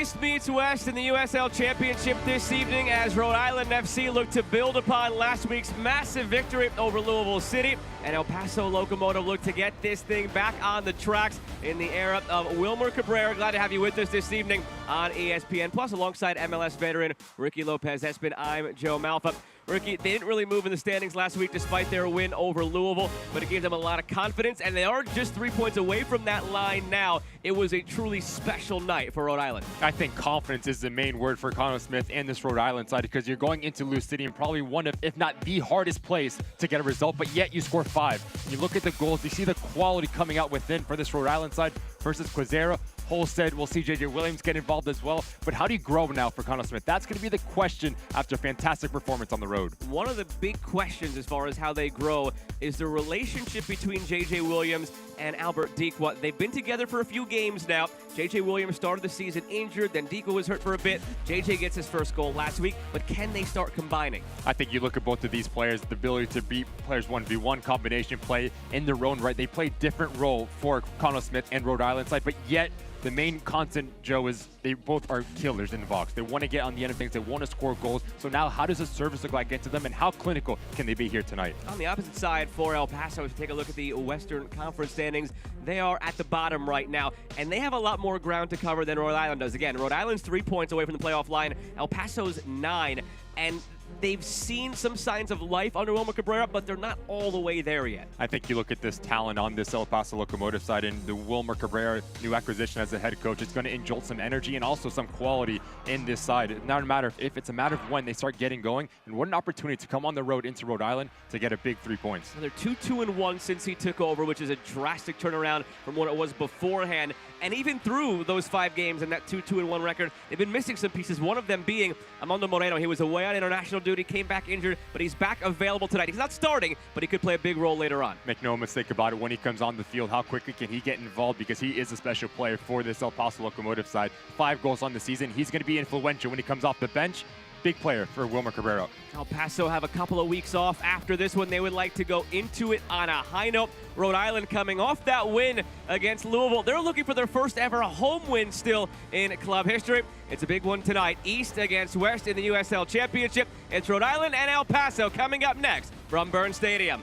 East meets West in the USL Championship this evening as Rhode Island FC look to build upon last week's massive victory over Louisville City, and El Paso Locomotive look to get this thing back on the tracks in the era of Wilmer Cabrera. Glad to have you with us this evening on ESPN Plus alongside MLS veteran Ricky Lopez-Espin. I'm Joe Malfa. Ricky, they didn't really move in the standings last week despite their win over Louisville, but it gave them a lot of confidence, and they are just 3 points away from that line now. It was a truly special night for Rhode Island. I think confidence is the main word for Connor Smith and this Rhode Island side, because you're going into Lou City in probably one of, if not the hardest place to get a result, but yet you score 5. You look at the goals, you see the quality coming out within for this Rhode Island side versus Quezera. Holstead, we'll see J.J. Williams get involved as well. But how do you grow now for Connor Smith? That's going to be the question after a fantastic performance on the road. One of the big questions as far as how they grow is the relationship between J.J. Williams and Albert Dikwa. They've been together for a few games now. J.J. Williams started the season injured, then Dikwa was hurt for a bit. J.J. gets his first goal last week, but can they start combining? I think you look at both of these players, the ability to beat players 1v1, combination play in their own right. They play different role for Connor Smith and Rhode Island side, but yet the main constant, Joe, is they both are killers in the box. They want to get on the end of things. They want to score goals. So now how does the service look like against them, and how clinical can they be here tonight? On the opposite side for El Paso, if you take a look at the Western Conference standings, they are at the bottom right now, and they have a lot more ground to cover than Rhode Island does. Again, Rhode Island's 3 points away from the playoff line. El Paso's 9, and they've seen some signs of life under Wilmer Cabrera, but they're not all the way there yet. I think you look at this talent on this El Paso Locomotive side, and the Wilmer Cabrera new acquisition as a head coach, it's going to injolt some energy and also some quality in this side. It's not a matter of if, it's a matter of when they start getting going, and what an opportunity to come on the road into Rhode Island to get a big 3 points. They're 2-2-1 since he took over, which is a drastic turnaround from what it was beforehand. And even through those 5 games and that 2-2-1 record, they've been missing some pieces, one of them being Armando Moreno. He was away on international duty, came back injured, but he's back available tonight. He's not starting, but he could play a big role later on. Make no mistake about it, when he comes on the field, how quickly can he get involved, because he is a special player for this El Paso Locomotive side. 5 goals on the season. He's going to be influential when he comes off the bench. Big player for Wilmer Cabrera. El Paso have a couple of weeks off after this one. They would like to go into it on a high note. Rhode Island coming off that win against Louisville. They're looking for their first ever home win still in club history. It's a big one tonight. East against West in the USL Championship. It's Rhode Island and El Paso coming up next from Byrne Stadium.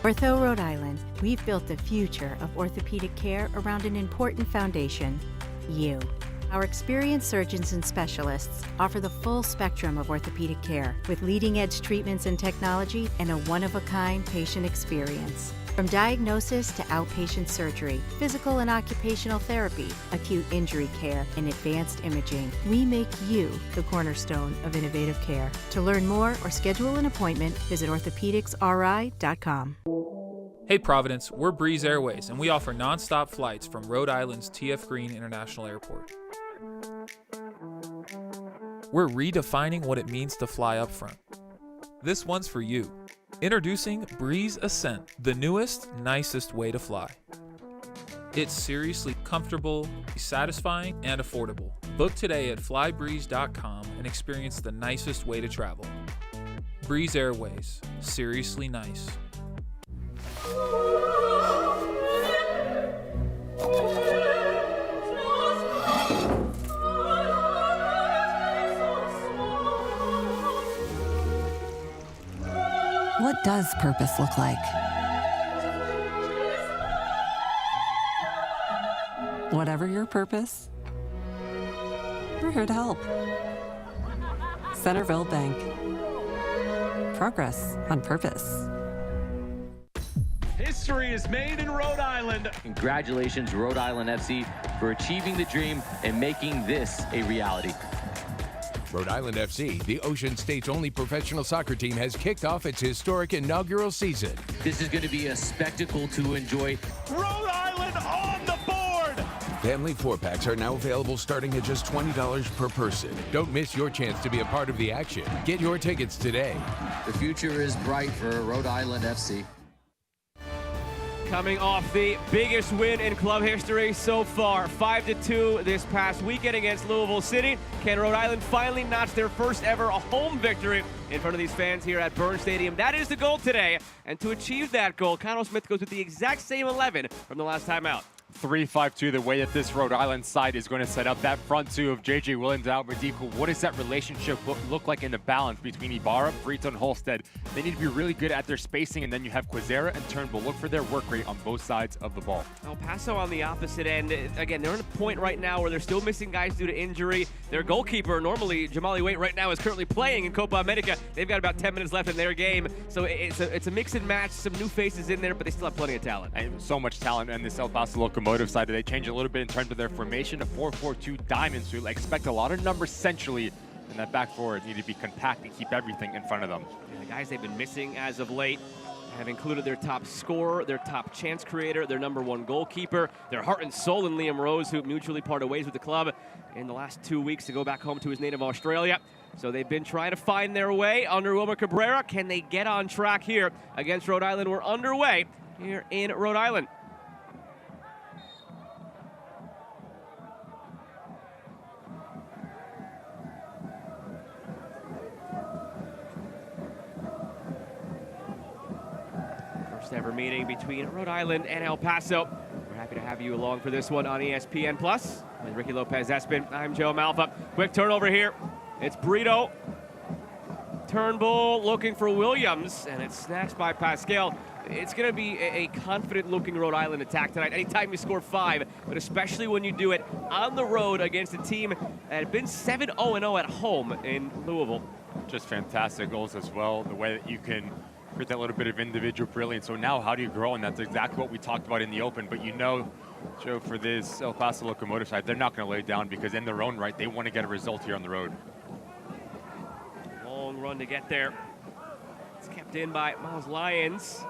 Ortho Rhode Island, we've built the future of orthopedic care around an important foundation, you. Our experienced surgeons and specialists offer the full spectrum of orthopedic care with leading-edge treatments and technology and a one-of-a-kind patient experience. From diagnosis to outpatient surgery, physical and occupational therapy, acute injury care, and advanced imaging, we make you the cornerstone of innovative care. To learn more or schedule an appointment, visit orthopedicsri.com. Hey Providence, we're Breeze Airways, and we offer non-stop flights from Rhode Island's T.F. Green International Airport. We're redefining what it means to fly up front. This one's for you. Introducing Breeze Ascent, the newest, nicest way to fly. It's seriously comfortable, satisfying, and affordable. Book today at flybreeze.com and experience the nicest way to travel. Breeze Airways, seriously nice. What does purpose look like? Whatever your purpose, we're here to help. Centerville Bank. Progress on purpose. History is made in Rhode Island. Congratulations, Rhode Island FC, for achieving the dream and making this a reality. Rhode Island FC, the Ocean State's only professional soccer team, has kicked off its historic inaugural season. This is going to be a spectacle to enjoy. Rhode Island on the board! Family 4-packs are now available starting at just $20 per person. Don't miss your chance to be a part of the action. Get your tickets today. The future is bright for Rhode Island FC. Coming off the biggest win in club history so far, 5-2 this past weekend against Louisville City. Can Rhode Island finally notch their first ever home victory in front of these fans here at Burns Stadium? That is the goal today, and to achieve that goal, Connell Smith goes with the exact same 11 from the last time out. 3-5-2, the way that this Rhode Island side is going to set up that front two of J.J. Williams and Albert Deco. What does that relationship look like in the balance between Ibarra, Brito, and Holstead? They need to be really good at their spacing, and then you have Quezera and Turnbull. Look for their work rate on both sides of the ball. El Paso on the opposite end. Again, they're in a point right now where they're still missing guys due to injury. Their goalkeeper, normally Jamali Waite, right now is currently playing in Copa America. They've got about 10 minutes left in their game, so it's a mix and match. Some new faces in there, but they still have plenty of talent. And so much talent on this El Paso Locomotive side. They changed a little bit in terms of their formation, a 4-4-2 diamond, so you expect a lot of numbers centrally, and that back forward need to be compact and keep everything in front of them. And the guys they've been missing as of late have included their top scorer, their top chance creator, their #1 goalkeeper, their heart and soul in Liam Rose, who mutually parted ways with the club in the last 2 weeks to go back home to his native Australia. So they've been trying to find their way under Wilmer Cabrera. Can they get on track here against Rhode Island? We're underway here in Rhode Island. Ever meeting between Rhode Island and El Paso. We're happy to have you along for this one on ESPN Plus. With Ricky Lopez-Espin, I'm Joe Malfa. Quick turnover here. It's Brito. Turnbull looking for Williams, and it's snatched by Pascal. It's going to be a confident-looking Rhode Island attack tonight. Anytime you score 5, but especially when you do it on the road against a team that had been 7-0-0 at home in Louisville. Just fantastic goals as well. The way that you can create that little bit of individual brilliance. So now how do you grow? And that's exactly what we talked about in the open. But you know, Joe, for this El Paso Locomotive side, they're not going to lay down because in their own right, they want to get a result here on the road. Long run to get there. It's kept in by Miles Lyons.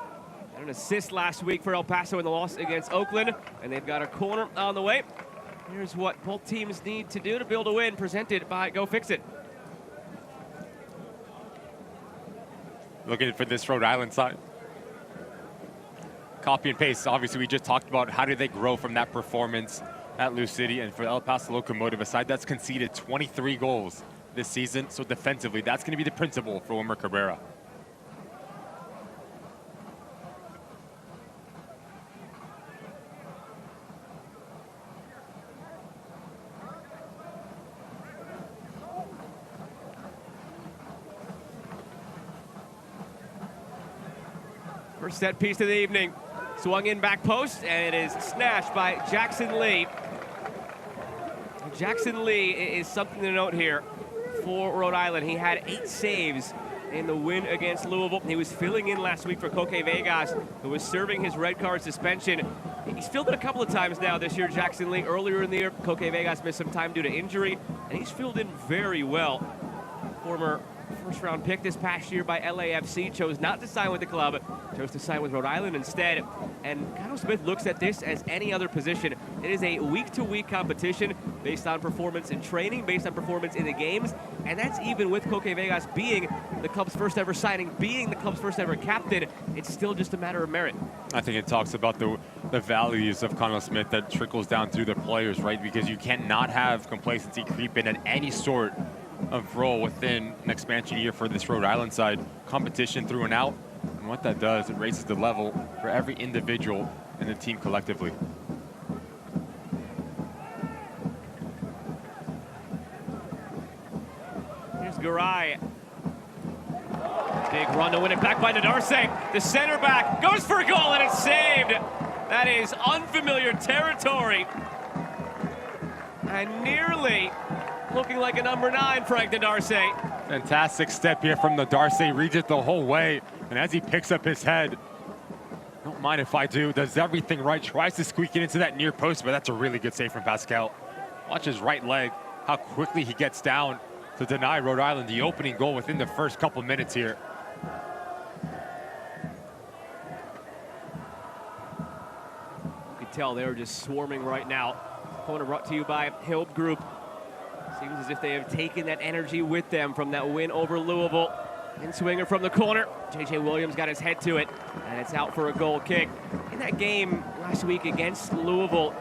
An assist last week for El Paso in the loss against Oakland. And they've got a corner on the way. Here's what both teams need to do to build a win, presented by Go Fix It. Looking for this Rhode Island side. Copy and paste. Obviously, we just talked about how did they grow from that performance at Lou City. And for El Paso Locomotive, a side that's conceded 23 goals this season. So defensively, that's going to be the principle for Wilmer Cabrera. First set piece of the evening. Swung in back post, and it is snatched by Jackson Lee. Jackson Lee is something to note here for Rhode Island. He had 8 saves in the win against Louisville. He was filling in last week for Coque Vegas, who was serving his red card suspension. He's filled in a couple of times now this year, Jackson Lee. Earlier in the year, Coque Vegas missed some time due to injury, and he's filled in very well. Former first-round pick this past year by LAFC, chose not to sign with the club, chose to sign with Rhode Island instead. And Connell Smith looks at this as any other position. It is a week-to-week competition based on performance in training, based on performance in the games, and that's even with Coque Vegas being the club's first ever signing, being the club's first ever captain. It's still just a matter of merit. I think it talks about the values of Connell Smith that trickles down through the players, right? Because you cannot have complacency creep in at any sort of role within an expansion year for this Rhode Island side. Competition through and out, and what that does, it raises the level for every individual and the team collectively. Here's Garay. Big run to win it back by Nadarse. The center back goes for a goal, and it's saved. That is unfamiliar territory. And nearly looking like a #9, Frank Nadarse. Fantastic step here from Nadarse, reads it the whole way. And as he picks up his head, don't mind if I do, does everything right, tries to squeak it into that near post, but that's a really good save from Pascal. Watch his right leg, how quickly he gets down to deny Rhode Island the opening goal within the first couple minutes here. You can tell they're just swarming right now. Corner brought to you by Hilb Group. Seems as if they have taken that energy with them from that win over Louisville. In-swinger from the corner. J.J. Williams got his head to it, and it's out for a goal kick. In that game last week against Louisville,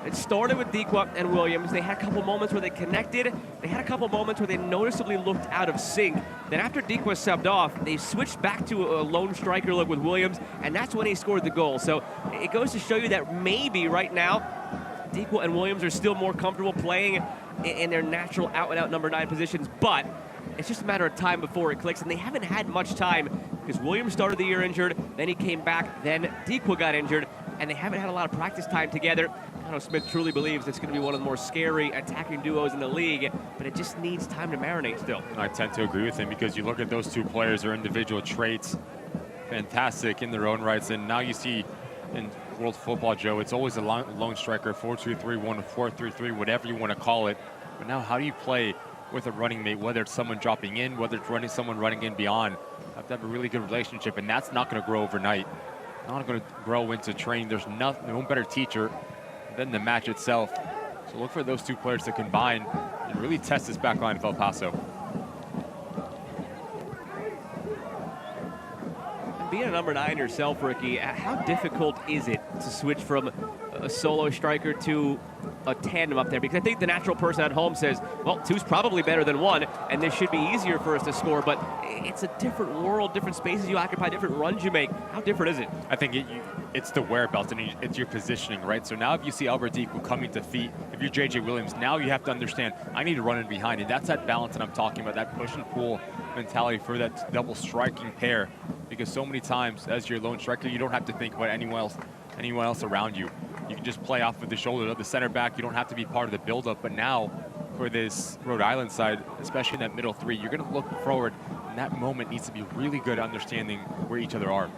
it started with Dequa and Williams. They had a couple moments where they connected. They had a couple moments where they noticeably looked out of sync. Then after Dequa subbed off, they switched back to a lone striker look with Williams, and that's when he scored the goal. So it goes to show you that maybe right now, Dequa and Williams are still more comfortable playing in their natural out-and-out number 9 positions, but it's just a matter of time before it clicks, and they haven't had much time because Williams started the year injured, then he came back, then Dequa got injured, and they haven't had a lot of practice time together. Connor Smith truly believes it's going to be one of the more scary attacking duos in the league, but it just needs time to marinate still. I tend to agree with him because you look at those two players, their individual traits, fantastic in their own rights, and now you see in world football, Joe, it's always a lone striker, 4-2-3-1, 4-3-3, whatever you want to call it. But now how do you play with a running mate, whether it's someone dropping in, whether it's someone running in beyond? You have to have a really good relationship, and that's not going to grow overnight. Not going to grow into training. There's no better teacher than the match itself. So look for those two players to combine and really test this back line of El Paso. Being a number 9 yourself, Ricky, how difficult is it to switch from a solo striker to a tandem up there? Because I think the natural person at home says, well, 2's probably better than 1, and this should be easier for us to score, but it's a different world, different spaces you occupy, different runs you make. How different is it? I think it's the whereabouts, and it's your positioning, right? So now if you see Albert Dequa coming to feet, if you're J.J. Williams, now you have to understand, I need to run in behind, and that's that balance that I'm talking about, that push and pull mentality for that double striking pair. Because so many times, as your lone striker, you don't have to think about anyone else around you. You can just play off with the shoulder of the center back. You don't have to be part of the buildup. But now, for this Rhode Island side, especially in that middle 3, you're going to look forward, and that moment needs to be really good at understanding where each other are.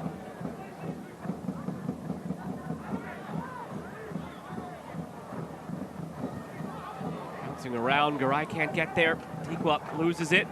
Bouncing around, Garay can't get there. Dequa loses it.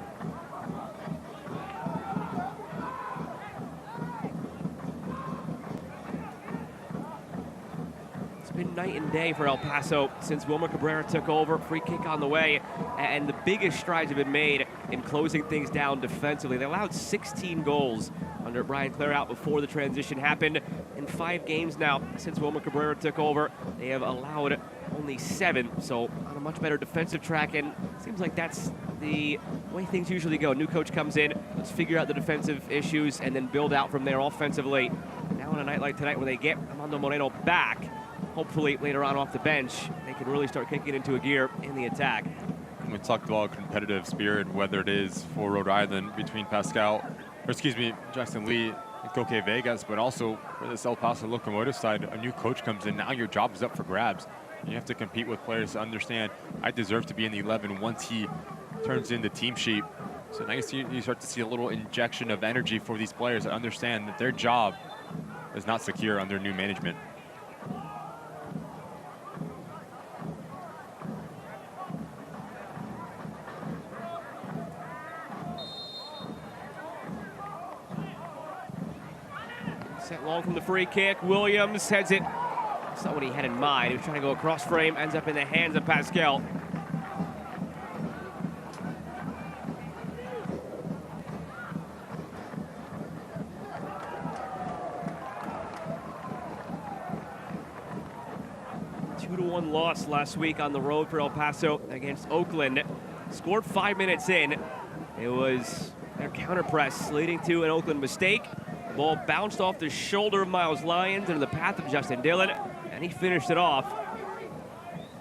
Been night and day for El Paso since Wilmer Cabrera took over. Free kick on the way, and the biggest strides have been made in closing things down defensively. They allowed 16 goals under Brian Clare out before the transition happened. In 5 games now since Wilmer Cabrera took over, they have allowed only 7, so on a much better defensive track, and it seems like that's the way things usually go. New coach comes in, let's figure out the defensive issues, and then build out from there offensively. Now on a night like tonight, when they get Armando Moreno back, hopefully later on off the bench, they can really start kicking into a gear in the attack. We talked about competitive spirit, whether it is for Rhode Island between Jackson Lee and Coque Vegas, but also for this El Paso Locomotive side, a new coach comes in, now your job is up for grabs. You have to compete with players to understand, I deserve to be in the 11 once he turns in the team sheet. So now you start to see a little injection of energy for these players that understand that their job is not secure under new management. Set long from the free kick. Williams heads it. That's not what he had in mind. He was trying to go across frame, ends up in the hands of Pascal. A 2-1 loss last week on the road for El Paso against Oakland. Scored 5 minutes in. It was their counter press leading to an Oakland mistake. The ball bounced off the shoulder of Miles Lyons into the path of Justin Dillon, and he finished it off.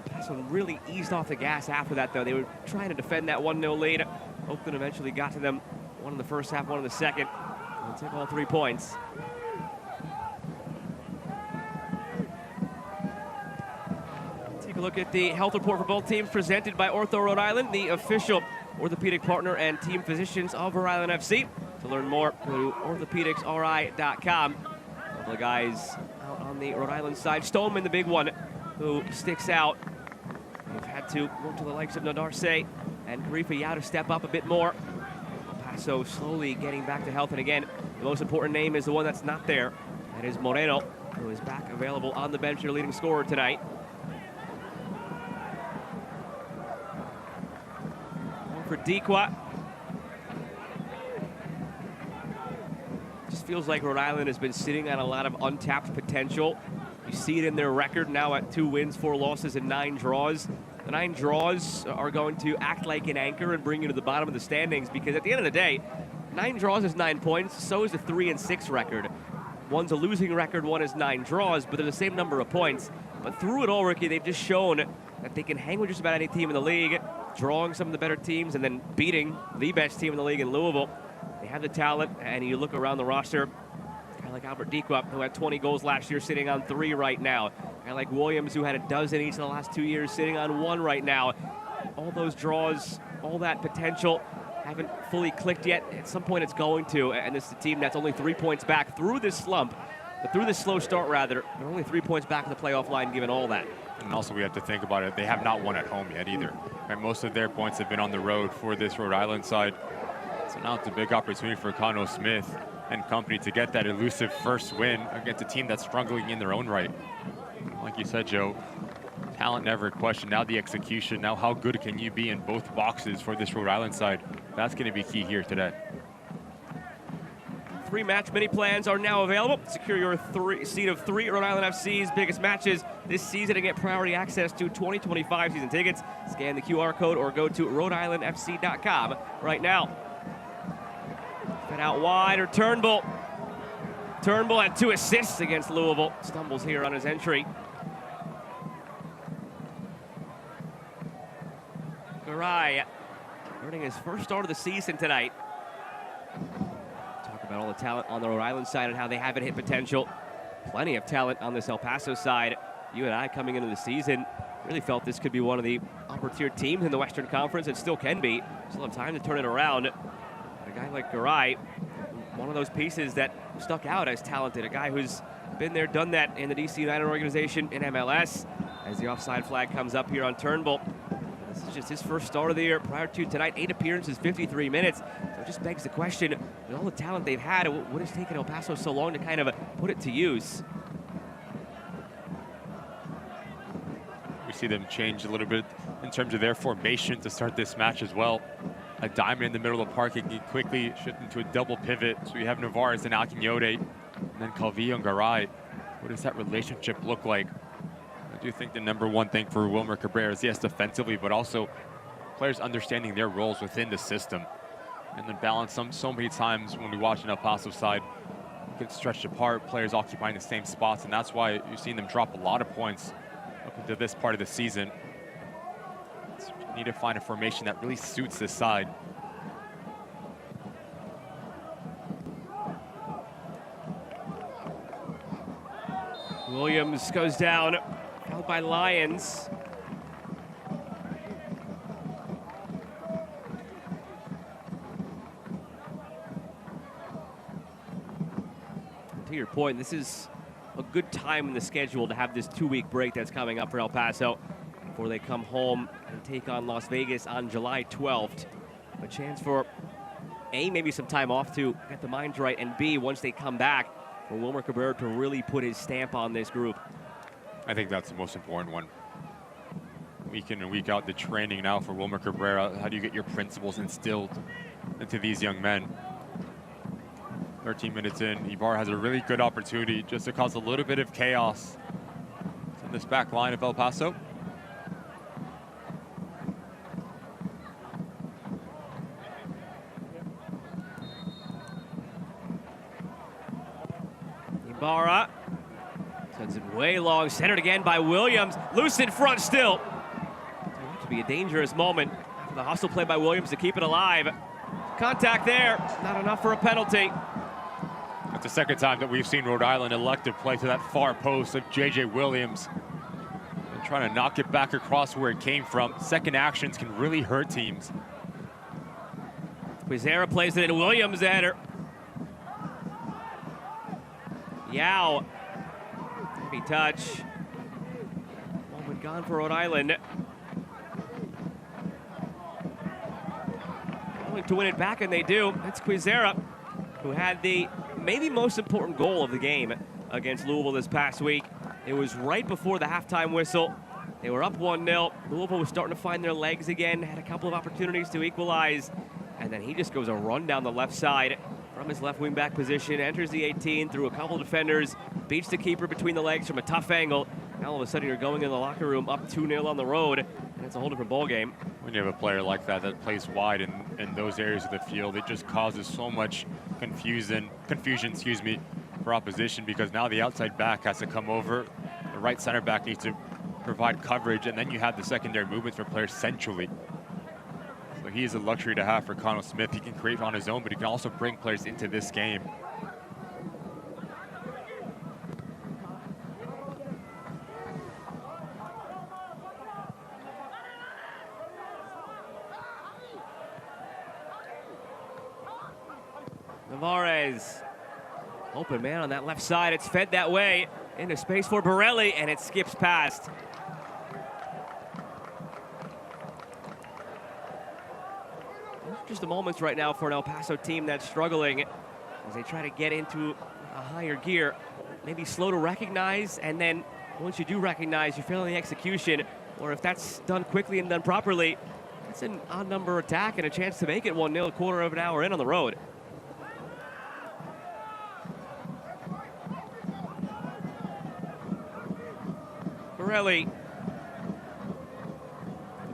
Paso really eased off the gas after that, though. They were trying to defend that 1-0 lead. Oakland eventually got to them, one in the first half, one in the second. They'll take all 3 points. Take a look at the health report for both teams presented by Ortho Rhode Island, the official orthopedic partner and team physicians of Rhode Island FC. To learn more, go to orthopedicsri.com. A couple of guys out on the Rhode Island side. Stoneman, the big one, who sticks out. They've had to look to the likes of Nadarse and Karifa Yao to step up a bit more. El Paso slowly getting back to health. And again, the most important name is the one that's not there. That is Moreno, who is back available on the bench, their leading scorer tonight. For Dequa. feels like Rhode Island has been sitting on a lot of untapped potential. You see it in their record now at 2 wins, 4 losses, and 9 draws. The 9 draws are going to act like an anchor and bring you to the bottom of the standings, because at the end of the day, 9 draws is 9 points, so is a 3-6 record. One's a losing record, one is 9 draws, but they're the same number of points. But through it all, Ricky, they've just shown that they can hang with just about any team in the league, drawing some of the better teams and then beating the best team in the league in Louisville. They have the talent, and you look around the roster, a guy like Albert Dequa, who had 20 goals last year, sitting on 3 right now. A guy like Williams, who had a dozen each of the last 2 years, sitting on 1 right now. All those draws, all that potential, haven't fully clicked yet. At some point it's going to, and this is a team that's only 3 points back through this slump, through this slow start rather. They're only 3 points back in the playoff line given all that. And also we have to think about it, they have not won at home yet either. Right, most of their points have been on the road for this Rhode Island side. So now it's a big opportunity for Connell Smith and company to get that elusive first win against a team that's struggling in their own right. Like you said, Joe, talent never a question. Now the execution, now how good can you be in both boxes for this Rhode Island side? That's going to be key here today. 3 match mini plans are now available. Secure your seat of 3 Rhode Island FC's biggest matches this season and get priority access to 2025 season tickets. Scan the QR code or go to RhodeIslandFC.com right now. Fed out wide, or Turnbull. Turnbull had 2 assists against Louisville. Stumbles here on his entry. Garay earning his first start of the season tonight. Talk about all the talent on the Rhode Island side and how they haven't hit potential. Plenty of talent on this El Paso side. You and I coming into the season really felt this could be one of the upper-tier teams in the Western Conference, and still can be. Still have time to turn it around. A guy like Garay, one of those pieces that stuck out as talented. A guy who's been there, done that in the DC United organization in MLS. As the offside flag comes up here on Turnbull. This is just his first start of the year. Prior to tonight, 8 appearances, 53 minutes. So it just begs the question, with all the talent they've had, what has taken El Paso so long to kind of put it to use? We see them change a little bit in terms of their formation to start this match as well. A diamond in the middle of the park, it can quickly shift into a double pivot. So we have Navarez and Akinyote, and then Calvillo and Garay. What does that relationship look like? I do think the #1 thing for Wilmer Cabrera is, yes, defensively, but also players understanding their roles within the system. And then balance so many times when we watch an El Paso side get stretched apart, players occupying the same spots, and that's why you've seen them drop a lot of points up into this part of the season. So you need to find a formation that really suits this side. Williams goes down, held by Lyons. To your point, this is a good time in the schedule to have this 2-week break that's coming up for El Paso before they come home and take on Las Vegas on July 12th. A chance for A, maybe some time off to get the minds right, and B, once they come back, for Wilmer Cabrera to really put his stamp on this group. I think that's the most important one. Week in and week out, the training now for Wilmer Cabrera. How do you get your principles instilled into these young men? 13 minutes in, Ibarra has a really good opportunity just to cause a little bit of chaos in this back line of El Paso. Ibarra sends it way long, centered again by Williams. Loose in front still. To be a dangerous moment. The hustle play by Williams to keep it alive. Contact there, not enough for a penalty. That's the second time that we've seen Rhode Island elect to play to that far post of J.J. Williams. And trying to knock it back across where it came from. Second actions can really hurt teams. Quizera plays it in, Williams the header. Yao, heavy touch. Moment gone for Rhode Island. Going to win it back, and they do. It's Quizera, who had the maybe most important goal of the game against Louisville this past week. It was right before the halftime whistle. They were up 1-0. Louisville was starting to find their legs again, had a couple of opportunities to equalize, and then he just goes a run down the left side from his left wing back position, enters the 18 through a couple defenders, beats the keeper between the legs from a tough angle. Now all of a sudden you're going in the locker room up 2-0 on the road, and it's a whole different ball game. When you have a player like that that plays wide in those areas of the field, it just causes so much confusion, for opposition, because now the outside back has to come over, the right center back needs to provide coverage, and then you have the secondary movements for players centrally. So he is a luxury to have for Connell Smith. He can create on his own, but he can also bring players into this game. Navarez, open man on that left side. It's fed that way into space for Borelli, and it skips past. Just the moments right now for an El Paso team that's struggling as they try to get into a higher gear. Maybe slow to recognize, and then once you do recognize, you're failing the execution. Or if that's done quickly and done properly, it's an odd number attack and a chance to make it 1-0 a quarter of an hour in on the road. Borelli,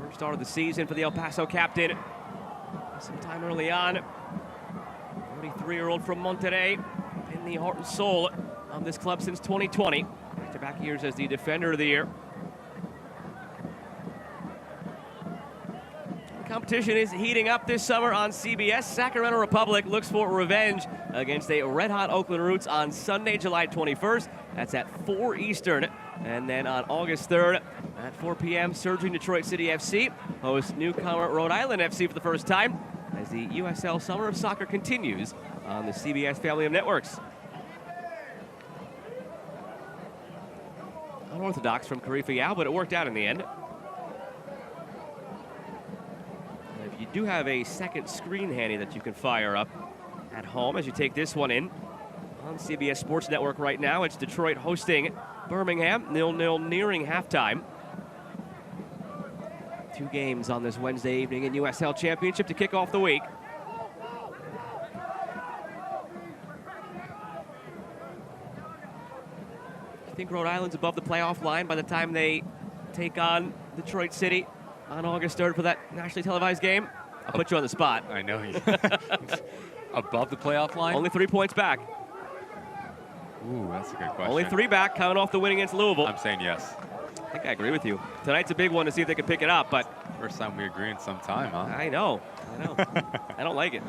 first start of the season for the El Paso captain. Sometime early on, 33-year-old from Monterrey, in the heart and soul of this club since 2020. Back-to-back years as the Defender of the Year. The competition is heating up this summer on CBS. Sacramento Republic looks for revenge against a red-hot Oakland Roots on Sunday, July 21st. That's at 4 Eastern. And then on August 3rd at 4 p.m., surging Detroit City FC hosts newcomer Rhode Island FC for the first time as the USL Summer of Soccer continues on the CBS family of networks. Unorthodox from Karifa Yao, but it worked out in the end. And if you do have a second screen handy that you can fire up at home as you take this one in on CBS Sports Network right now, it's Detroit hosting Birmingham, 0-0 nearing halftime. 2 games on this Wednesday evening in USL Championship to kick off the week. I think Rhode Island's above the playoff line by the time they take on Detroit City on August 3rd for that nationally televised game. I'll put you on the spot. I know. Above the playoff line? Only 3 points back. Ooh, that's a good question. Only 3 back, coming off the win against Louisville. I'm saying yes. I think I agree with you. Tonight's a big one to see if they can pick it up, but... First time we agree in some time, huh? I know. I don't like it.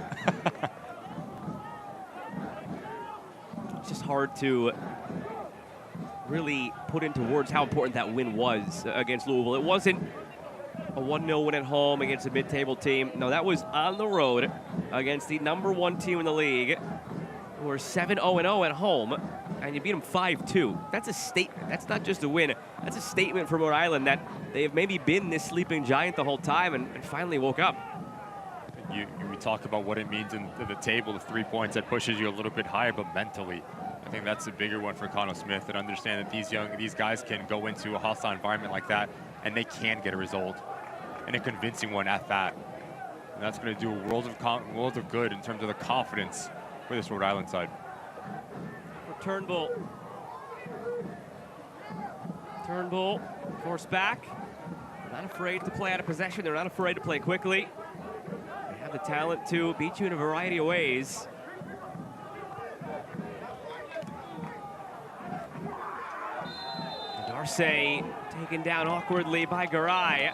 It's just hard to really put into words how important that win was against Louisville. It wasn't a 1-0 win at home against a mid-table team. No, that was on the road against the #1 team in the league. We're 7-0-0 at home, and you beat them 5-2. That's a statement. That's not just a win. That's a statement for Rhode Island that they have maybe been this sleeping giant the whole time and finally woke up. We talk about what it means in the table, the 3 points that pushes you a little bit higher, but mentally, I think that's a bigger one for Connell Smith, and understand that these guys can go into a hostile environment like that, and they can get a result, and a convincing one at that. And that's going to do a world of good in terms of the confidence for this Rhode Island side. Turnbull, forced back. They're not afraid to play out of possession. They're not afraid to play quickly. They have the talent to beat you in a variety of ways. Darcy taken down awkwardly by Garay.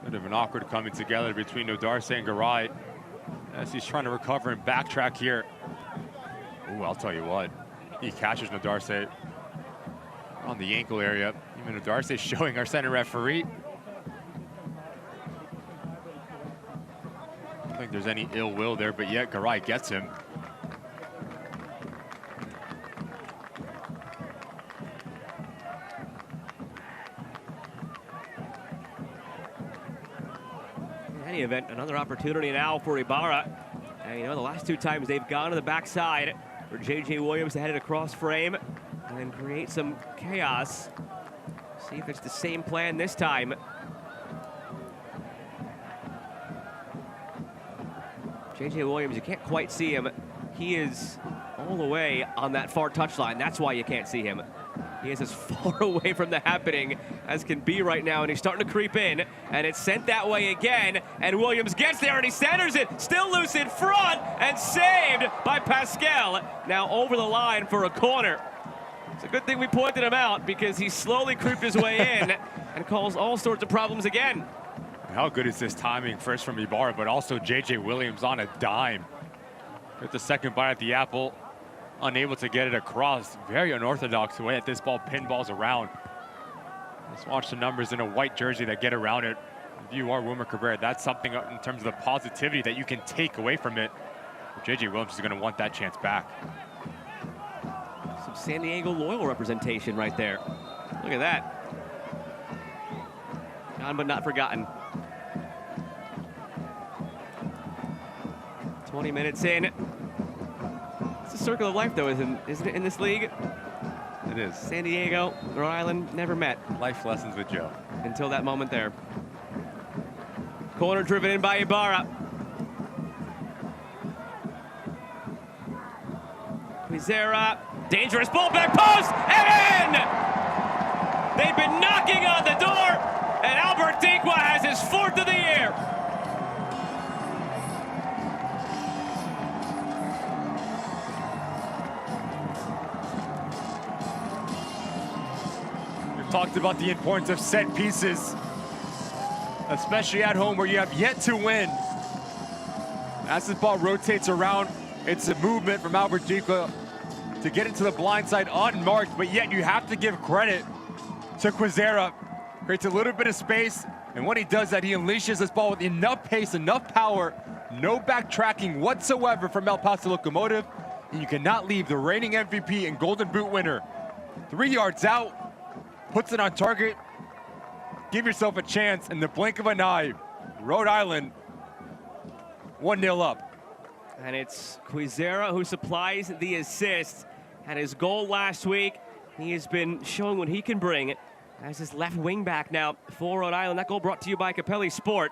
Bit of an awkward coming together between Nodarse and Garay as he's trying to recover and backtrack here. Ooh, I'll tell you what. He catches Nodarse on the ankle area. Even Nodarse showing our center referee. I don't think there's any ill will there, but yet Garay gets him. Event, another opportunity now for Ibarra. And you know, the last 2 times they've gone to the backside for J.J. Williams to head it across frame. and then create some chaos. See if it's the same plan this time. J.J. Williams, you can't quite see him. He is all the way on that far touchline. That's why you can't see him. He is as far away from the happening as can be right now, and he's starting to creep in, and it's sent that way again, and Williams gets there, and he centers it, still loose in front, and saved by Pascal. Now over the line for a corner. It's a good thing we pointed him out, because he slowly creeped his way in and caused all sorts of problems again. How good is this timing, first from Ibarra, but also J.J. Williams on a dime. With the second bite at the apple, unable to get it across. Very unorthodox way that this ball pinballs around. Let's watch the numbers in a white jersey that get around it. If you are Wilmer Cabrera, that's something in terms of the positivity that you can take away from it. J.J. Williams is going to want that chance back. Some San Diego Loyal representation right there. Look at that. Gone but not forgotten. 20 minutes in. It's a circle of life, though, isn't it, in this league? It is. San Diego, Rhode Island, never met. Life lessons with Joe. Until that moment there. Corner driven in by Ibarra. Quizera, dangerous ball, back post, and in! They've been knocking on the door, and Albert Diqua has his fourth of the year. We've talked about the importance of set pieces, especially at home where you have yet to win. As this ball rotates around, it's a movement from Albert Diqua to get into the blind side unmarked, but yet you have to give credit to Quizera. Creates a little bit of space, and when he does that, he unleashes this ball with enough pace, enough power, no backtracking whatsoever from El Paso Locomotive, and you cannot leave the reigning MVP and Golden Boot winner 3 yards out, puts it on target. Give yourself a chance in the blink of an eye. Rhode Island 1-0 up. And it's Quizera who supplies the assist. Had his goal last week. He has been showing what he can bring as his left wing back now for Rhode Island. That goal brought to you by Capelli Sport.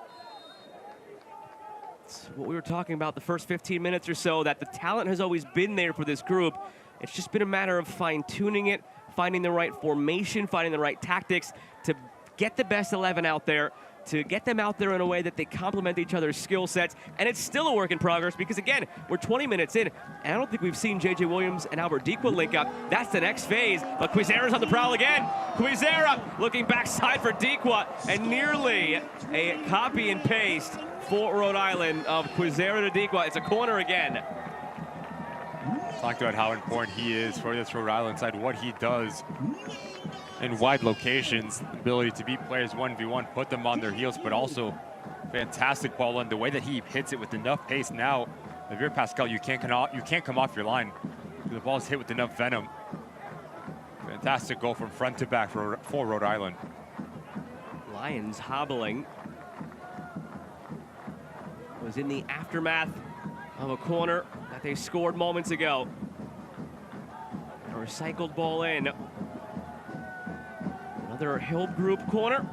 It's what we were talking about the first 15 minutes or so, that the talent has always been there for this group. It's just been a matter of fine-tuning it, finding the right formation, finding the right tactics to get the best 11 out there, to get them out there in a way that they complement each other's skill sets. And it's still a work in progress because, again, we're 20 minutes in, and I don't think we've seen J.J. Williams and Albert Diqua link up. That's the next phase, but Quizera's on the prowl again. Quizera looking backside for Diqua, and nearly a copy and paste for Rhode Island of Quizera to Diqua. It's a corner again. Talked about how important he is for this Rhode Island side, what he does in wide locations, the ability to beat players 1v1, put them on their heels, but also fantastic ball and the way that he hits it with enough pace. Now, if you're Pascal, you can't come off your line. The ball's hit with enough venom. Fantastic goal from front to back for Rhode Island. Lions hobbling. Was in the aftermath of a corner that they scored moments ago. A recycled ball in. Another Hill Group corner.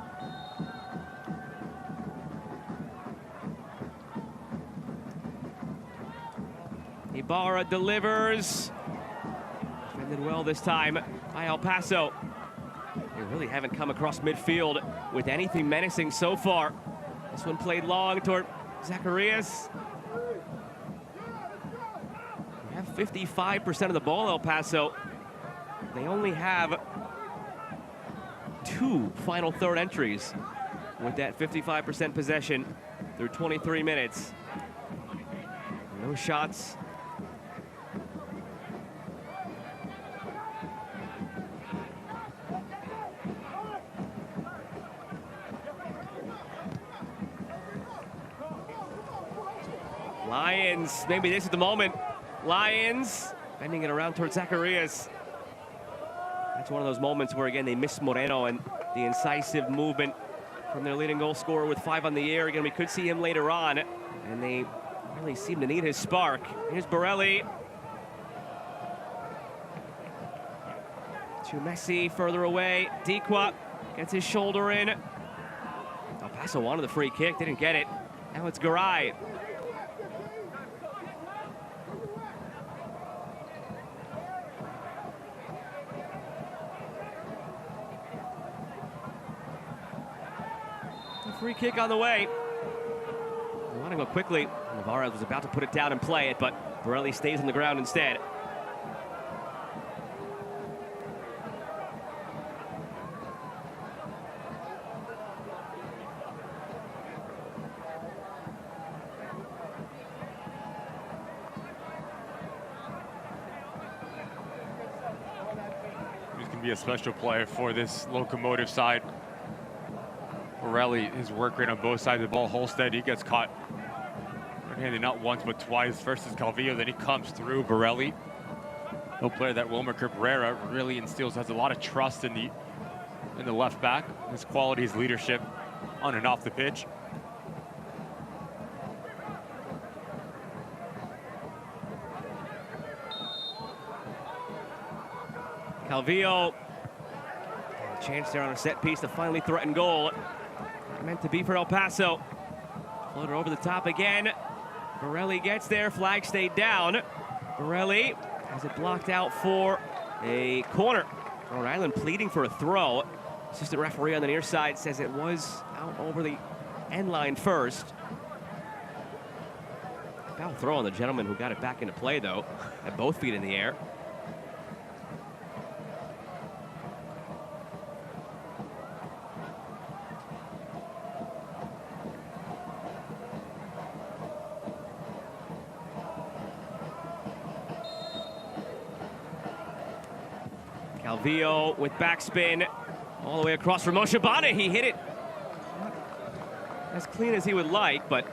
Ibarra delivers. Defended well this time by El Paso. They really haven't come across midfield with anything menacing so far. This one played long toward Zacharias. They have 55% of the ball, El Paso. They only have 2 final third entries with that 55% possession through 23 minutes. No shots. Lions, maybe this is the moment. Lions bending it around towards Zacharias. That's one of those moments where, again, they miss Moreno and the incisive movement from their leading goal scorer with 5 on the year. Again, we could see him later on, and they really seem to need his spark. Here's Borelli. To Messi, further away. Dequa gets his shoulder in. El Paso wanted the free kick, didn't get it. Now it's Garay. Free kick on the way. They want to go quickly. Navarez was about to put it down and play it, but Borelli stays on the ground instead. He's going to be a special player for this Locomotive side. Borelli, his work rate on both sides of the ball. Holstead, he gets caught red-handed not once but twice. First is Calvillo, then he comes through. Borelli, no player that Wilmer Cabrera really instills, has a lot of trust in the left back. His quality, his leadership on and off the pitch. Calvillo, a chance there on a set piece to finally threaten goal. Meant to be for El Paso. Floater over the top again. Borelli gets there, flag stayed down. Borelli has it blocked out for a corner. Rhode Island pleading for a throw. Assistant referee on the near side says it was out over the end line first. Foul throw on the gentleman who got it back into play though, at both feet in the air. Calvillo with backspin all the way across for Moshibane. He hit it as clean as he would like, but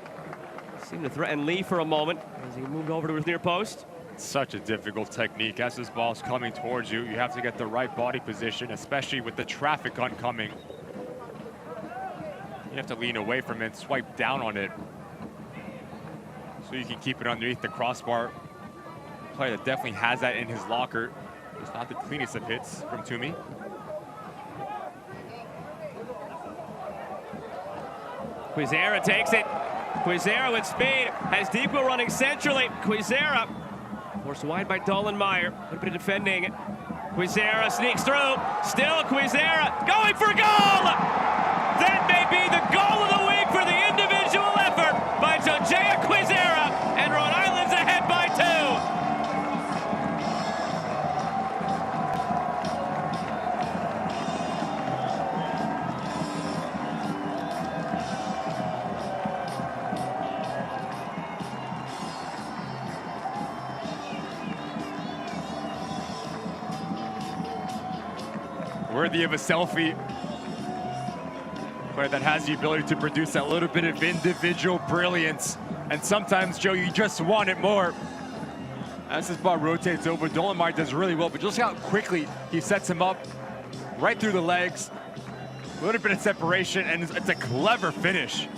seemed to threaten Lee for a moment as he moved over to his near post. Such a difficult technique. As this ball's coming towards you, you have to get the right body position, especially with the traffic oncoming. You have to lean away from it, swipe down on it, so you can keep it underneath the crossbar. A player that definitely has that in his locker. It's not the cleanest of hits from Toomey. Quizera takes it. Quizera with speed has Dequa running centrally. Quizera forced wide by Dollenmeyer. A little bit of defending. Quizera sneaks through. Still Quizera going for goal! That may be the goal of the week for the individual effort by Jojea Quizera, and Rhode Island's ahead by 2. Worthy of a selfie. Player that has the ability to produce that little bit of individual brilliance. And sometimes, Joe, you just want it more. As this ball rotates over, Dollenmeyer does really well, but just how quickly he sets him up right through the legs. A little bit of separation, and it's a clever finish.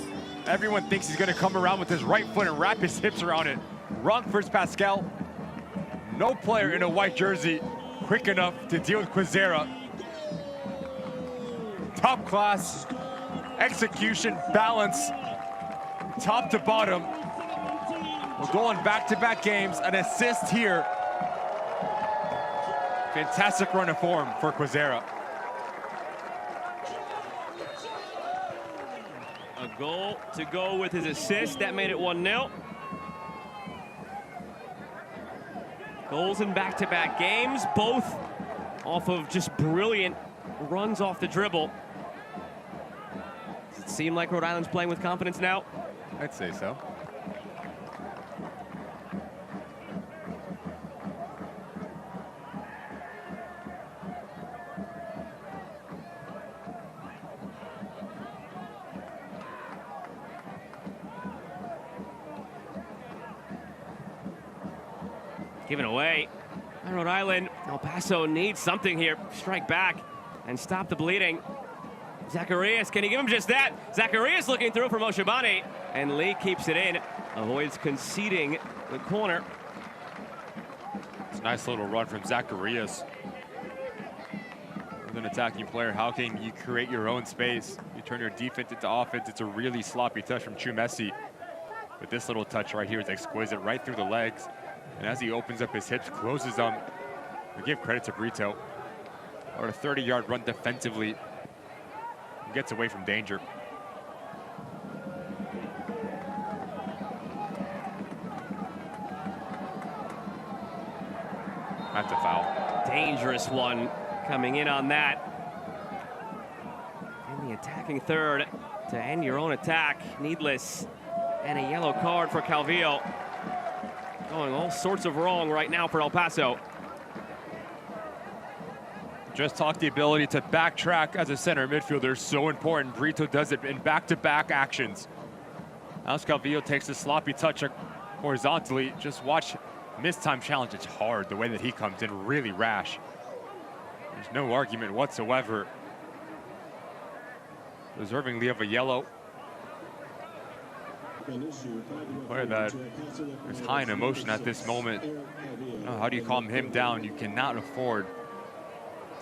Everyone thinks he's gonna come around with his right foot and wrap his hips around it. Wrong first, Pascal. No player in a white jersey quick enough to deal with Quizera. Top class, execution, balance, top to bottom. We'll go on back-to-back games, an assist here. Fantastic run of form for Quizera. A goal to go with his assist, that made it 1-0. Goals in back-to-back games, both off of just brilliant runs off the dribble. Does it seem like Rhode Island's playing with confidence now? I'd say so. Given away. Rhode Island, El Paso needs something here. Strike back and stop the bleeding. Zacharias, can he give him just that? Zacharias looking through for Moshibane, and Lee keeps it in, avoids conceding the corner. It's a nice little run from Zacharias. As an attacking player, how can you create your own space? You turn your defense into offense. It's a really sloppy touch from Messi. But this little touch right here is exquisite, right through the legs. And as he opens up his hips, closes them, we give credit to Brito. Or a 30-yard run defensively. He gets away from danger. That's a foul. Dangerous one coming in on that. In the attacking third to end your own attack. Needless. And a yellow card for Calvillo. Going all sorts of wrong right now for El Paso. Just talk the ability to backtrack as a center midfielder is so important. Brito does it in back-to-back actions. As Calvillo takes a sloppy touch horizontally, just watch mistime challenge. It's hard the way that he comes in, really rash. There's no argument whatsoever. Deservingly of a yellow. Player that is high in emotion at this moment. How do you calm him down? You cannot afford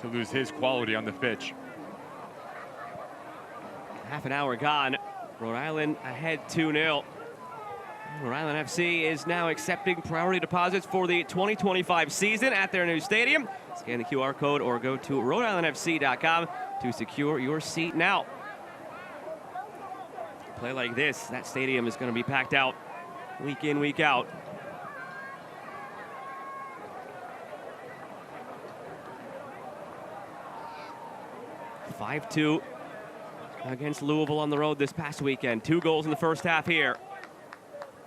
to lose his quality on the pitch. Half an hour gone. Rhode Island ahead 2-0. Rhode Island FC is now accepting priority deposits for the 2025 season at their new stadium. Scan the QR code or go to RhodeIslandFC.com to secure your seat now. Play like this, that stadium is going to be packed out week in, week out. (5-2) against Louisville on the road this past weekend. 2 goals in the first half here.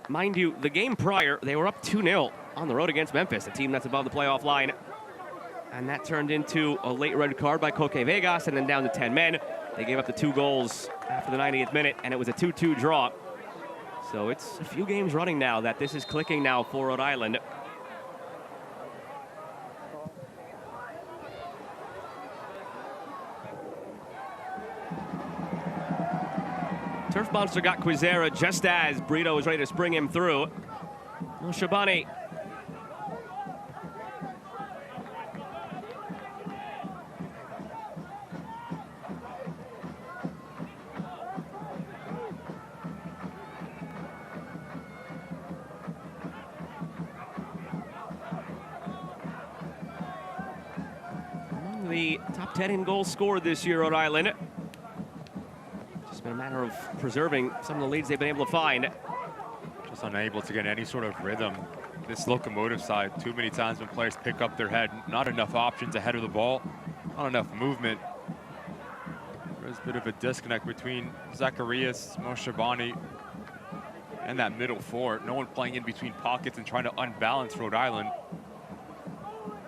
Mind you, the game prior, they were up 2-0 on the road against Memphis, a team that's above the playoff line. And that turned into a late red card by Coque Vegas and then down to 10 men. They gave up the 2 goals after the 90th minute, and it was a 2-2 draw. So it's a few games running now that this is clicking now for Rhode Island. Turf Monster got Quizera just as Brito was ready to spring him through. Well, Shabani. Among the top 10 in goals scored this year, Rhode Island. Been a matter of preserving some of the leads they've been able to find. Just unable to get any sort of rhythm. This Locomotive side, too many times when players pick up their head, not enough options ahead of the ball, not enough movement. There's a bit of a disconnect between Zacharias, Moshabani, and that middle four. No one playing in between pockets and trying to unbalance Rhode Island.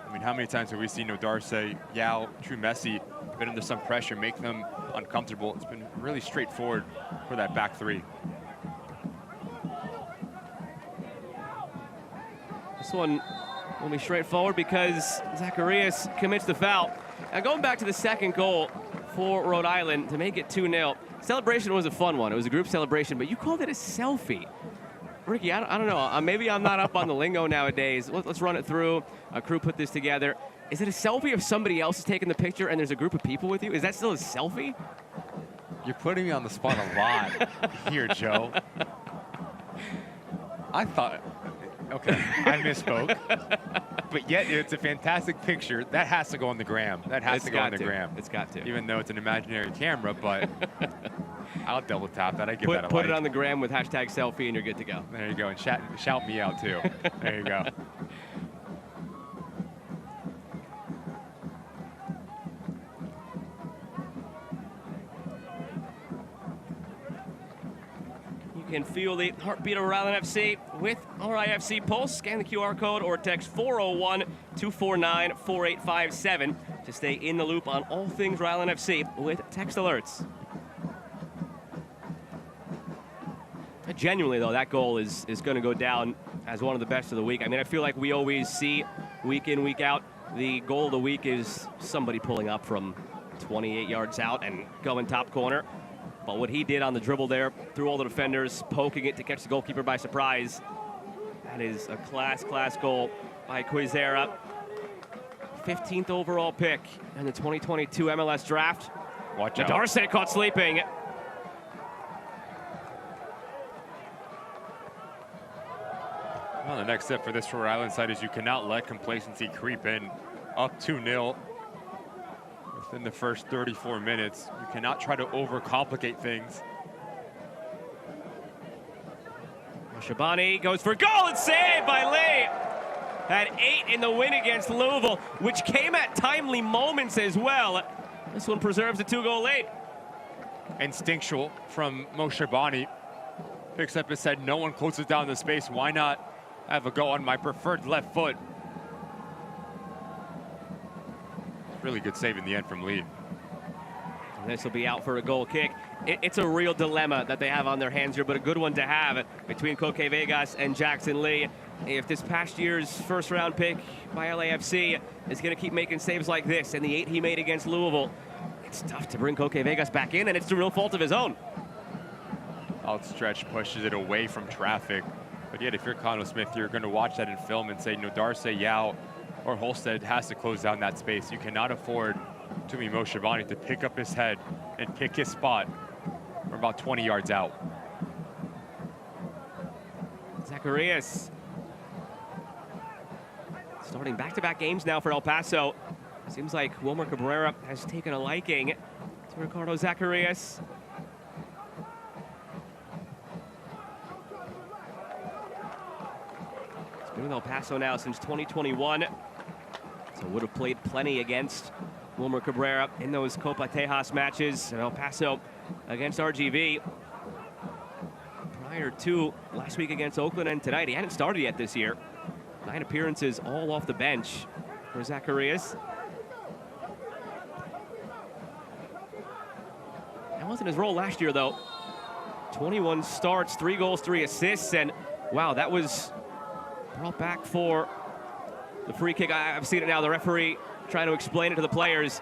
I mean, how many times have we seen Odarse, Yao, Messi been under some pressure, make them uncomfortable? It's been really straightforward for that back three. This one will be straightforward because Zacharias commits the foul. Now going back to the second goal for Rhode Island to make it 2-0. Celebration was a fun one. It was a group celebration, but you called it a selfie. Ricky, I don't know. Maybe I'm not up on the lingo nowadays. Let's run it through. A crew put this together. Is it a selfie if somebody else is taking the picture and there's a group of people with you? Is that still a selfie? You're putting me on the spot a lot here, Joe. I thought, okay, I misspoke. But yet it's a fantastic picture. That has to go on the gram. That has to go on the gram. It's got to. Even though it's an imaginary camera, but I'll double tap that. I give that a Put like. it on the gram with hashtag selfie and you're good to go. There you go. And shout me out too. There you go. You can feel the heartbeat of Rhode Island FC with RIFC Pulse. Scan the QR code or text 401-249-4857 to stay in the loop on all things Rhode Island FC with text alerts. Genuinely, though, that goal is going to go down as one of the best of the week. I mean, I feel like we always see week in, week out, the goal of the week is somebody pulling up from 28 yards out and going top corner. But what he did on the dribble there, through all the defenders, poking it to catch the goalkeeper by surprise, that is a class goal by Quizera. 15th overall pick in the 2022 MLS draft. Watch out. Darce caught sleeping. Well, the next step for this Rhode Island side is you cannot let complacency creep in. Up 2-0 within the first 34 minutes. You cannot try to overcomplicate things. Shabani goes for goal and saved by Lee. Had 8 in the win against Louisville, which came at timely moments as well. This one preserves a 2-goal lead. Instinctual from Shabani. Picks up his head, no one closes down the space. Why not have a go on my preferred left foot? Really good save in the end from Lee. This will be out for a goal kick. It's a real dilemma that they have on their hands here, but a good one to have between Koke Vegas and Jackson Lee. If this past year's first-round pick by LAFC is going to keep making saves like this, and the 8 he made against Louisville, it's tough to bring Koke Vegas back in, and it's the real fault of his own. Outstretched pushes it away from traffic. But yet, if you're Connell Smith, you're going to watch that in film and say, no, Darce, Yao, or Holstead has to close down that space. You cannot afford to be Shabani to pick up his head and pick his spot from about 20 yards out. Zacharias starting back-to-back games now for El Paso. Seems like Wilmer Cabrera has taken a liking to Ricardo Zacharias. He's been with El Paso now since 2021. So would have played plenty against Wilmer Cabrera in those Copa Tejas matches. El Paso against RGV. Prior to last week against Oakland and tonight, he hadn't started yet this year. 9 appearances all off the bench for Zacharias. That wasn't his role last year, though. 21 starts, 3 goals, 3 assists, and wow, that was brought back for the free kick. I've seen it now. The referee trying to explain it to the players.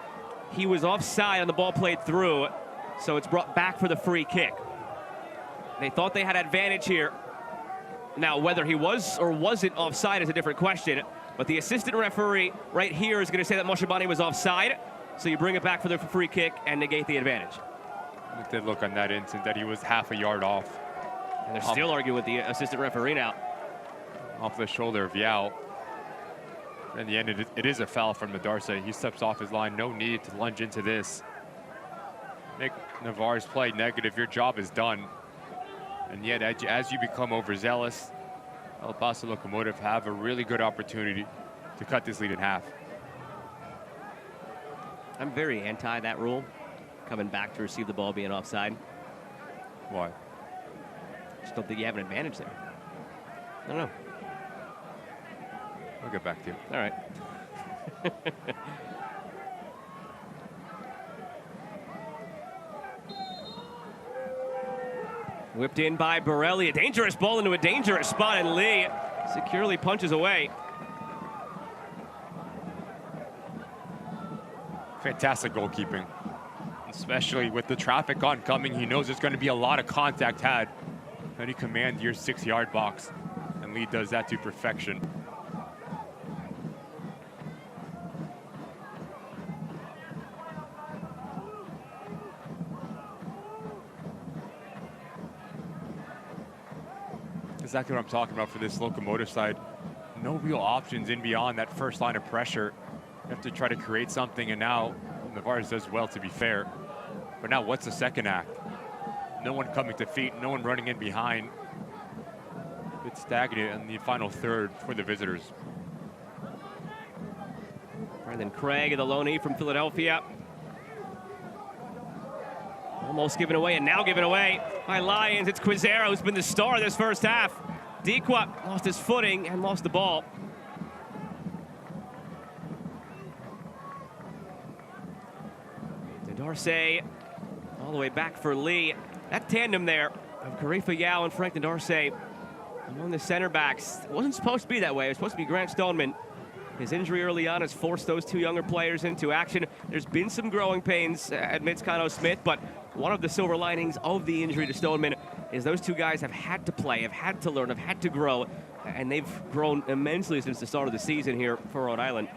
He was offside on the ball played through, so it's brought back for the free kick. They thought they had advantage here. Now, whether he was or wasn't offside is a different question, but the assistant referee right here is going to say that Shabani was offside, so you bring it back for the free kick and negate the advantage. It did look on that instant that he was half a yard off. And they're still arguing with the assistant referee now. Off the shoulder of Yao. In the end, it is a foul from Darce. He steps off his line. No need to lunge into this. Make Navarre's play negative. Your job is done. And yet, as you become overzealous, El Paso Locomotive have a really good opportunity to cut this lead in half. I'm very anti that rule, coming back to receive the ball being offside. Why? Just don't think you have an advantage there. I don't know. I'll get back to you. All right. Whipped in by Borelli. A dangerous ball into a dangerous spot, and Lee securely punches away. Fantastic goalkeeping, especially with the traffic oncoming. He knows there's going to be a lot of contact had. Then he commands your 6-yard box, and Lee does that to perfection. Exactly what I'm talking about for this Locomotive side. No real options in beyond that first line of pressure. You have to try to create something, and now Navarre does well, to be fair. But now what's the second act? No one coming to feet, no one running in behind. It's stagnant in the final third for the visitors. Brendan Craig, the loanee from Philadelphia. Almost given away, and now given away by Lions. It's Quizero who's been the star of this first half. Dequa lost his footing and lost the ball. Darce all the way back for Lee. That tandem there of Karifa Yao and Frank Darce among the center backs. It wasn't supposed to be that way. It was supposed to be Grant Stoneman. His injury early on has forced those 2 younger players into action. There's been some growing pains, admits Connell Smith, but one of the silver linings of the injury to Stoneman is those 2 guys have had to play, have had to learn, have had to grow, and they've grown immensely since the start of the season here for Rhode Island.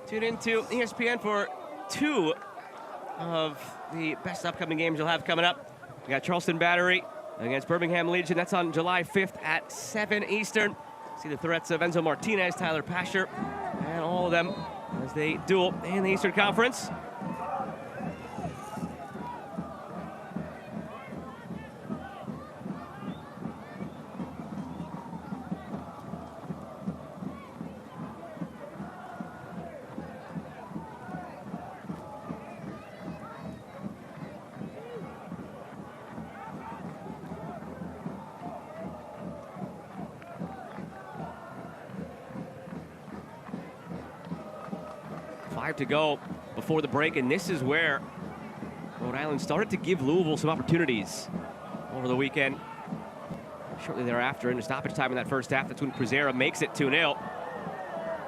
Tune into ESPN for 2 of the best upcoming games you'll have coming up. We got Charleston Battery against Birmingham Legion. That's on July 5th at 7 Eastern. See the threats of Enzo Martinez, Tyler Pasher, and all of them as they duel in the Eastern Conference. To go before the break, and this is where Rhode Island started to give Louisville some opportunities over the weekend. Shortly thereafter, in the stoppage time in that first half, that's when Cruzera makes it 2-0.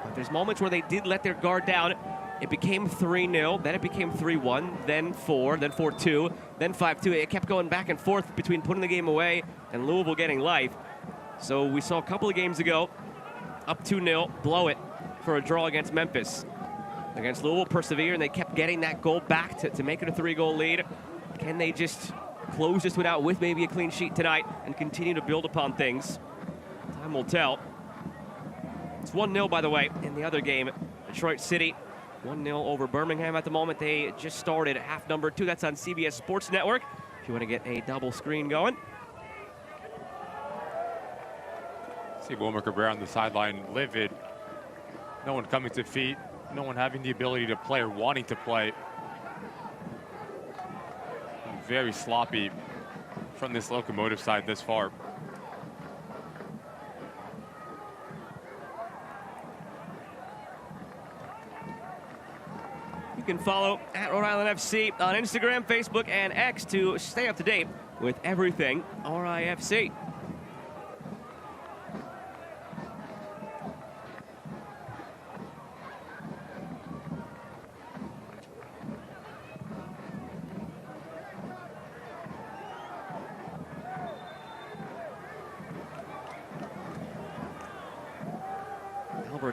But there's moments where they did let their guard down. It became 3-0, then it became 3-1, then 4, then 4-2, then 5-2. It kept going back and forth between putting the game away and Louisville getting life. So we saw a couple of games ago, up 2-0, blow it for a draw against Memphis. Against Louisville, persevere, and they kept getting that goal back to make it a 3-goal lead. Can they just close this one out with maybe a clean sheet tonight and continue to build upon things? Time will tell. It's 1-0, by the way, in the other game. Detroit City, 1-0 over Birmingham at the moment. They just started half number 2. That's on CBS Sports Network if you want to get a double screen going. See Wilmer Cabrera on the sideline, livid. No one coming to feet. No one having the ability to play or wanting to play. Very sloppy from this Locomotive side this far. You can follow at Rhode Island FC on Instagram, Facebook, and X to stay up to date with everything RIFC.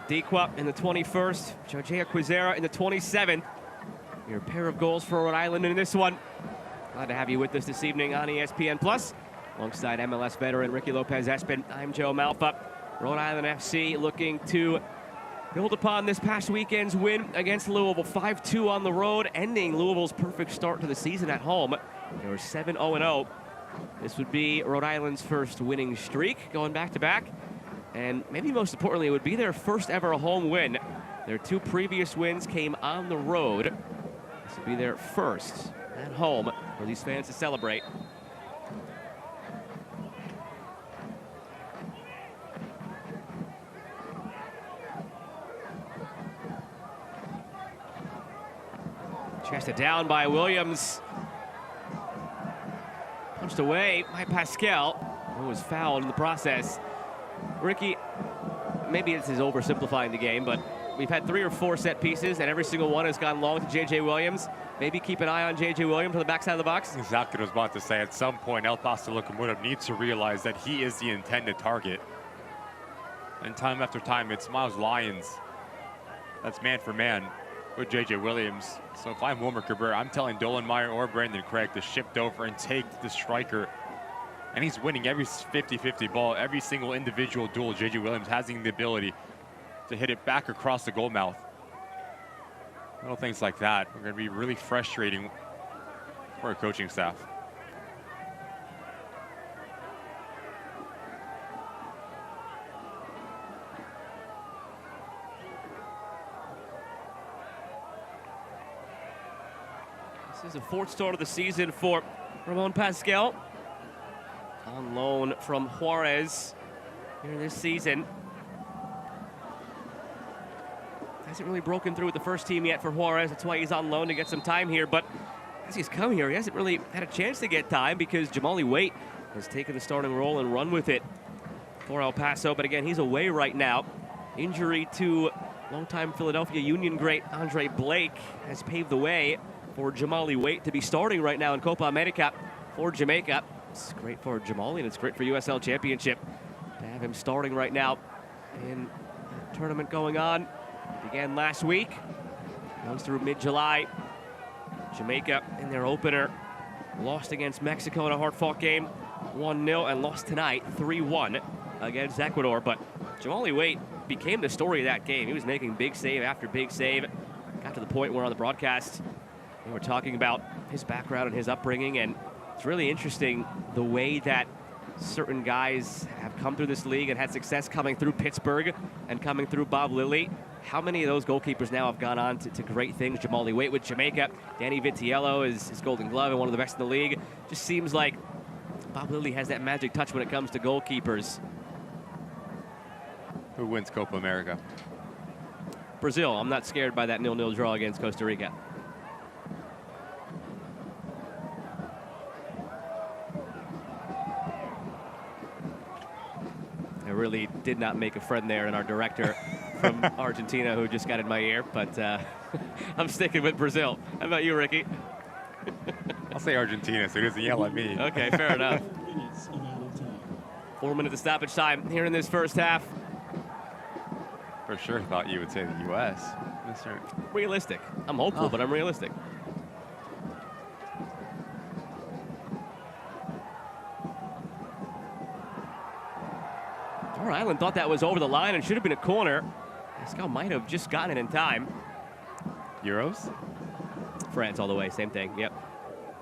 Dequa in the 21st, Jorge Quizera in the 27th. Your pair of goals for Rhode Island in this one. Glad to have you with us this evening on ESPN Plus. Alongside MLS veteran Ricky Lopez-Espin, I'm Joe Malfa. Rhode Island FC looking to build upon this past weekend's win against Louisville, 5-2 on the road, ending Louisville's perfect start to the season at home. They were 7-0-0. This would be Rhode Island's first winning streak, going back-to-back. And maybe most importantly, it would be their first ever home win. Their 2 previous wins came on the road. This would be their first at home for these fans to celebrate. Chested down by Williams. Punched away by Pascal, who was fouled in the process. Ricky, maybe this is oversimplifying the game, but we've had 3 or 4 set pieces, and every single one has gone long to J.J. Williams. Maybe keep an eye on J.J. Williams on the backside of the box. Exactly what I was about to say. At some point, El Paso Locomotive needs to realize that he is the intended target. And time after time, it's Miles Lyons that's man for man with J.J. Williams. So if I'm Wilmer Cabrera, I'm telling Dolan Meyer or Brandon Craig to shift over and take the striker. And he's winning every 50-50 ball, every single individual duel. J.J. Williams having the ability to hit it back across the goal mouth. Little things like that are going to be really frustrating for our coaching staff. This is the 4th start of the season for Ramon Pascal. On loan from Juarez here this season. Hasn't really broken through with the first team yet for Juarez. That's why he's on loan to get some time here. But as he's come here, he hasn't really had a chance to get time because Jamali Waite has taken the starting role and run with it for El Paso. But again, he's away right now. Injury to longtime Philadelphia Union great Andre Blake has paved the way for Jamali Waite to be starting right now in Copa America for Jamaica. It's great for Jamali, and it's great for USL Championship to have him starting right now in a tournament going on began last week, goes through mid-July. Jamaica in their opener lost against Mexico in a hard-fought game, 1-0, and lost tonight 3-1 against Ecuador. But Jamali Waite became the story of that game. He was making big save after big save. Got to the point where on the broadcast they were talking about his background and his upbringing, and it's really interesting the way that certain guys have come through this league and had success coming through Pittsburgh and coming through Bob Lilly. How many of those goalkeepers now have gone on to great things? Jamali Waite with Jamaica. Danny Vitiello is his Golden Glove and one of the best in the league. Just seems like Bob Lilly has that magic touch when it comes to goalkeepers. Who wins Copa America? Brazil. I'm not scared by that 0-0 draw against Costa Rica. I really did not make a friend there in our director from Argentina who just got in my ear, but I'm sticking with Brazil. How about you, Ricky? I'll say Argentina so he doesn't yell at me. Okay, fair enough. 4 minutes of stoppage time here in this first half. For sure thought you would say the U.S. Realistic. I'm hopeful, but I'm realistic. Rhode Island thought that was over the line and should have been a corner. Pascal might have just gotten it in time. Euros? France all the way, same thing, yep.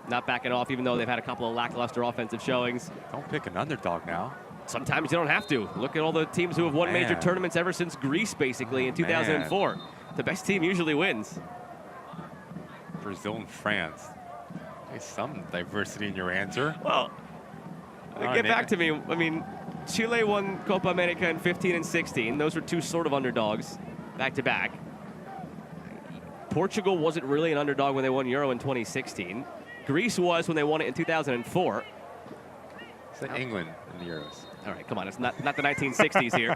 Not backing off, even though they've had a couple of lackluster offensive showings. Don't pick an underdog now. Sometimes you don't have to. Look at all the teams who have won major tournaments ever since Greece, basically, in 2004. The best team usually wins. Brazil and France. There's some diversity in your answer. Well, get back to me. I mean, Chile won Copa America in 15 and 16. Those were two sort of underdogs, back-to-back. Portugal wasn't really an underdog when they won Euro in 2016. Greece was when they won it in 2004. It's England in the Euros. All right, come on. It's not the 1960s here,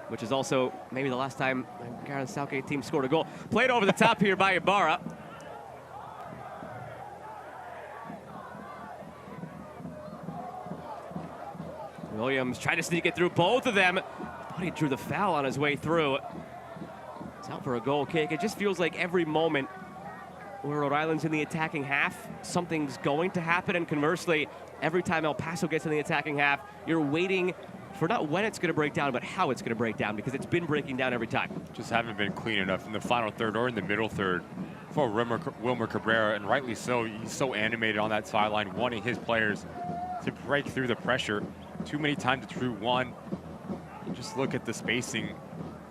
which is also maybe the last time a Gareth Southgate team scored a goal. Played over the top here by Ibarra. Williams tried to sneak it through both of them. Thought he drew the foul on his way through. It's out for a goal kick. It just feels like every moment where Rhode Island's in the attacking half, something's going to happen, and conversely, every time El Paso gets in the attacking half, you're waiting for not when it's going to break down, but how it's going to break down, because it's been breaking down every time. Just haven't been clean enough in the final third or in the middle third for Wilmer Cabrera, and rightly so. He's so animated on that sideline, wanting his players to break through the pressure. Too many times it's through one. Just look at the spacing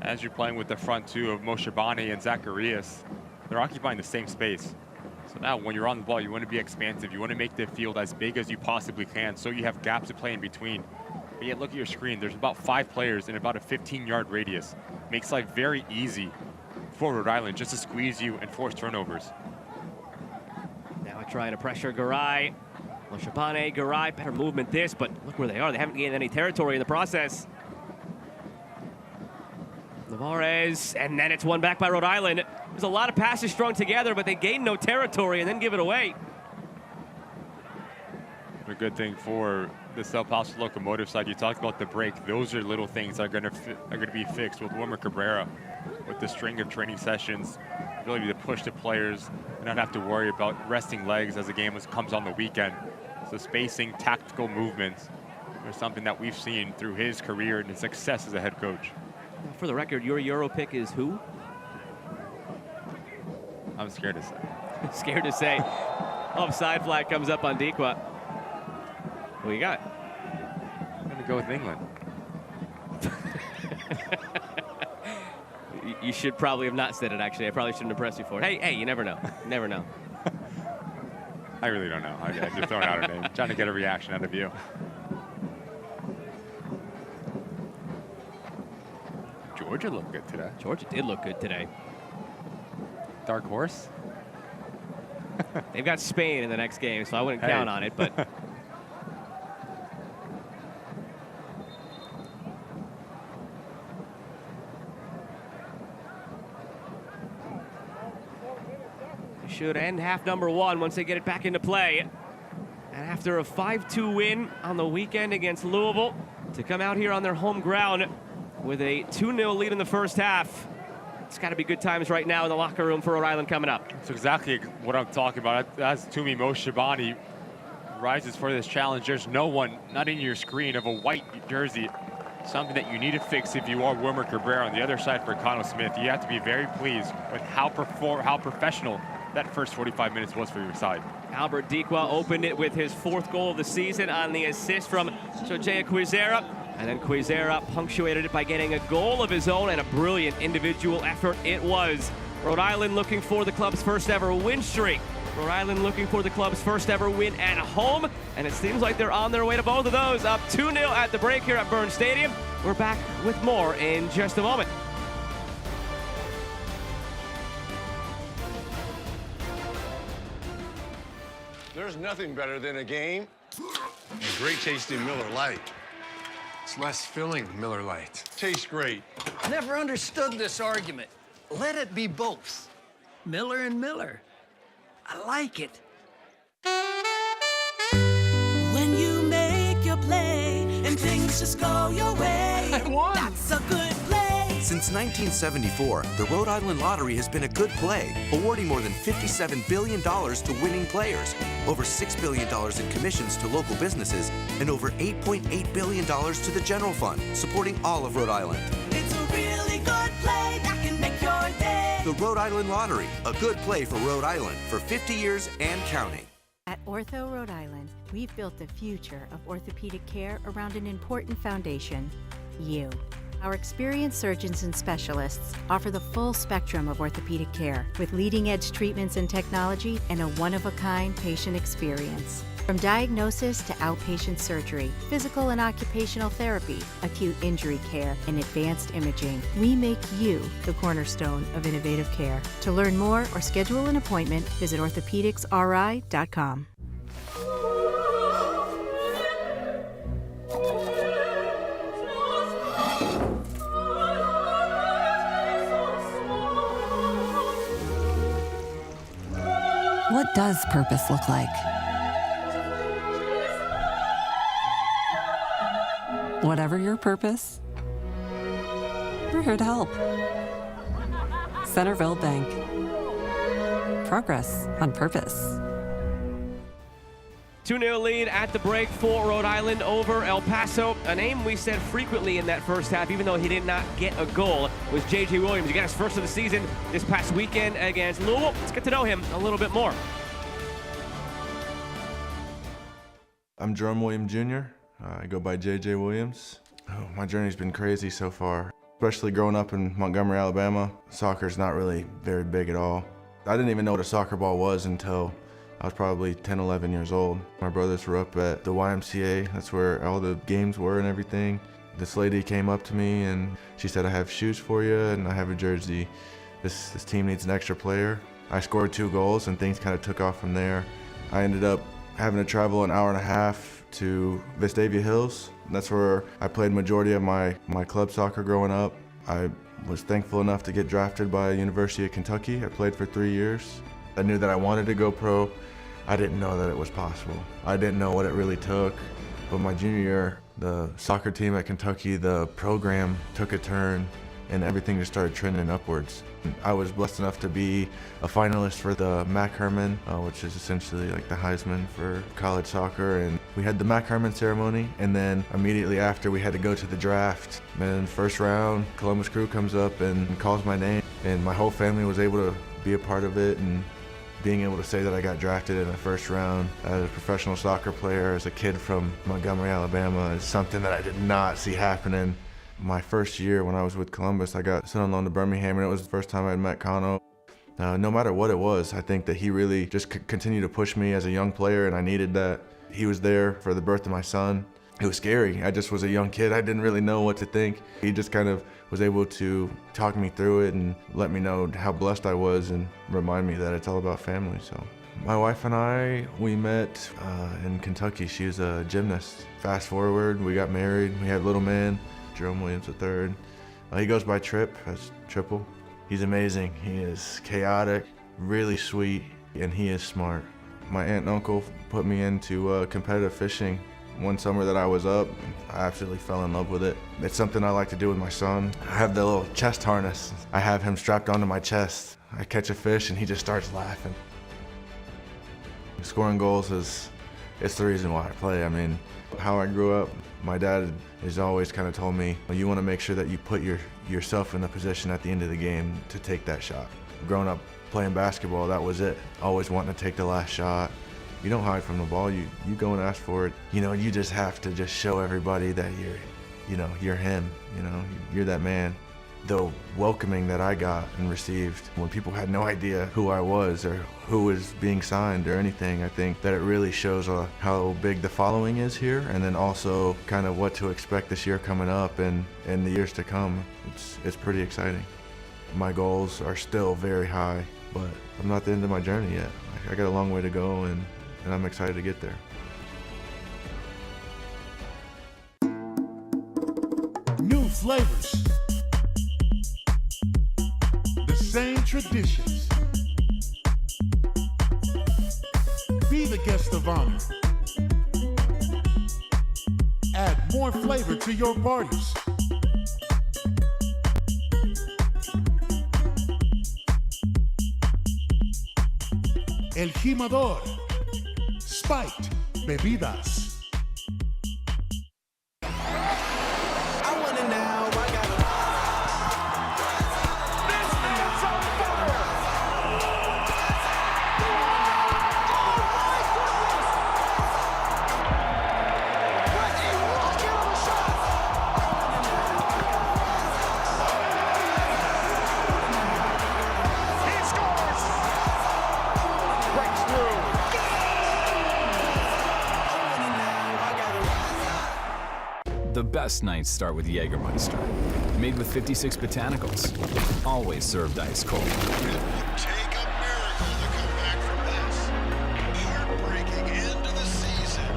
as you're playing with the front two of Moshe Bani and Zacharias. They're occupying the same space. So now when you're on the ball, you want to be expansive. You want to make the field as big as you possibly can so you have gaps to play in between. But yet look at your screen. There's about 5 players in about a 15-yard radius. Makes life very easy for Rhode Island just to squeeze you and force turnovers. Now trying to pressure Garay. Moshe Garay, better movement this, but look where they are. They haven't gained any territory in the process. Navarez, and then it's won back by Rhode Island. There's a lot of passes strung together, but they gain no territory and then give it away. A good thing for the El Paso Locomotive side, you talked about the break. Those are little things that are going to be fixed with Wilmer Cabrera, with the string of training sessions, ability to push the players and not have to worry about resting legs as the game comes on the weekend. So spacing, tactical movements are something that we've seen through his career and his success as a head coach. For the record, your Euro pick is who? I'm scared to say. Scared to say. Offside flag comes up on Dequa. What you got? I'm going to go with England. You should probably have not said it, actually. I probably shouldn't have pressed you for it. Hey, you never know. You never know. I really don't know. I'm just throwing out a name, trying to get a reaction out of you. Georgia looked good today. Georgia did look good today. Dark horse? They've got Spain in the next game, so I wouldn't count on it, but... should end half number 1 once they get it back into play. And after a 5-2 win on the weekend against Louisville, to come out here on their home ground with a 2-0 lead in the first half, It's got to be good times right now in the locker room for Rhode Island coming up. That's exactly what I'm talking about. As Tumi Mo Shabani rises for this challenge, there's no one, not in your screen, of a white jersey. Something that you need to fix if you are Wilmer Cabrera. On the other side for Connell Smith, you have to be very pleased with how professional that first 45 minutes was for your side. Albert Dikwa opened it with his 4th goal of the season on the assist from Jojea Quizera. And then Quizera punctuated it by getting a goal of his own, and a brilliant individual effort it was. Rhode Island looking for the club's first ever win streak. Rhode Island looking for the club's first ever win at home, and it seems like they're on their way to both of those. Up 2-0 at the break here at Burns Stadium. We're back with more in just a moment. There's nothing better than a game and great tasting Miller Lite. It's less filling, Miller Lite. Tastes great. Never understood this argument. Let it be both. Miller and Miller. I like it. When you make your play and things just go your way, that's a good play. Since 1974, the Rhode Island Lottery has been a good play, awarding more than $57 billion to winning players, over $6 billion in commissions to local businesses, and over $8.8 billion to the general fund, supporting all of Rhode Island. It's a really good play that can make your day. The Rhode Island Lottery, a good play for Rhode Island for 50 years and counting. At Ortho Rhode Island, we've built the future of orthopedic care around an important foundation, you. Our experienced surgeons and specialists offer the full spectrum of orthopedic care with leading-edge treatments and technology and a one-of-a-kind patient experience. From diagnosis to outpatient surgery, physical and occupational therapy, acute injury care, and advanced imaging, we make you the cornerstone of innovative care. To learn more or schedule an appointment, visit orthopedicsri.com. What does purpose look like? Whatever your purpose, we're here to help. Centerville Bank. Progress on purpose. 2-0 lead at the break for Rhode Island over El Paso. A name we said frequently in that first half, even though he did not get a goal, was J.J. Williams. He got his first of the season this past weekend against Louisville. Let's get to know him a little bit more. I'm Jerome Williams Jr. I go by J.J. Williams. My journey's been crazy so far, especially growing up in Montgomery, Alabama. Soccer's not really very big at all. I didn't even know what a soccer ball was until I was probably 10, 11 years old. My brothers were up at the YMCA. That's where all the games were and everything. This lady came up to me and she said, I have shoes for you and I have a jersey. This team needs an extra player. I scored 2 goals and things kind of took off from there. I ended up having to travel an hour and a half to Vestavia Hills. That's where I played majority of my club soccer growing up. I was thankful enough to get drafted by University of Kentucky. I played for 3 years. I knew that I wanted to go pro. I didn't know that it was possible. I didn't know what it really took. But my junior year, the soccer team at Kentucky, the program took a turn and everything just started trending upwards. I was blessed enough to be a finalist for the Mac Herman, which is essentially like the Heisman for college soccer. And we had the Mac Herman ceremony, and then immediately after we had to go to the draft. And first round, Columbus Crew comes up and calls my name, and my whole family was able to be a part of it. And being able to say that I got drafted in the first round as a professional soccer player, as a kid from Montgomery, Alabama, is something that I did not see happening. My first year when I was with Columbus, I got sent on loan to Birmingham, and it was the first time I had met Cano. No matter what it was, I think that he really just continued to push me as a young player, and I needed that. He was there for the birth of my son. It was scary. I just was a young kid. I didn't really know what to think. He just kind of was able to talk me through it and let me know how blessed I was and remind me that it's all about family. So my wife and I, we met in Kentucky. She was a gymnast. Fast forward, we got married. We had little man, Jerome Williams III. He goes by Trip, that's Triple. He's amazing. He is chaotic, really sweet, and he is smart. My aunt and uncle put me into competitive fishing One summer that I was up, I absolutely fell in love with it. It's something I like to do with my son. I have the little chest harness. I have him strapped onto my chest. I catch a fish and he just starts laughing. Scoring goals it's the reason why I play. I mean, how I grew up, my dad has always kind of told me, you want to make sure that you put yourself in the position at the end of the game to take that shot. Growing up playing basketball, that was it. Always wanting to take the last shot. You don't hide from the ball, you go and ask for it. You know, you just have to just show everybody that you're him, you're that man. The welcoming that I got and received when people had no idea who I was or who was being signed or anything, I think that it really shows how big the following is here, and then also kind of what to expect this year coming up and the years to come. It's pretty exciting. My goals are still very high, but I'm not at the end of my journey yet. I got a long way to go, and I'm excited to get there. New flavors. The same traditions. Be the guest of honor. Add more flavor to your parties. El Jimador. Spiked bebidas. The best nights start with Jägermeister. Made with 56 botanicals. Always served ice cold. Take a miracle to come back from this. Heartbreaking end to the season.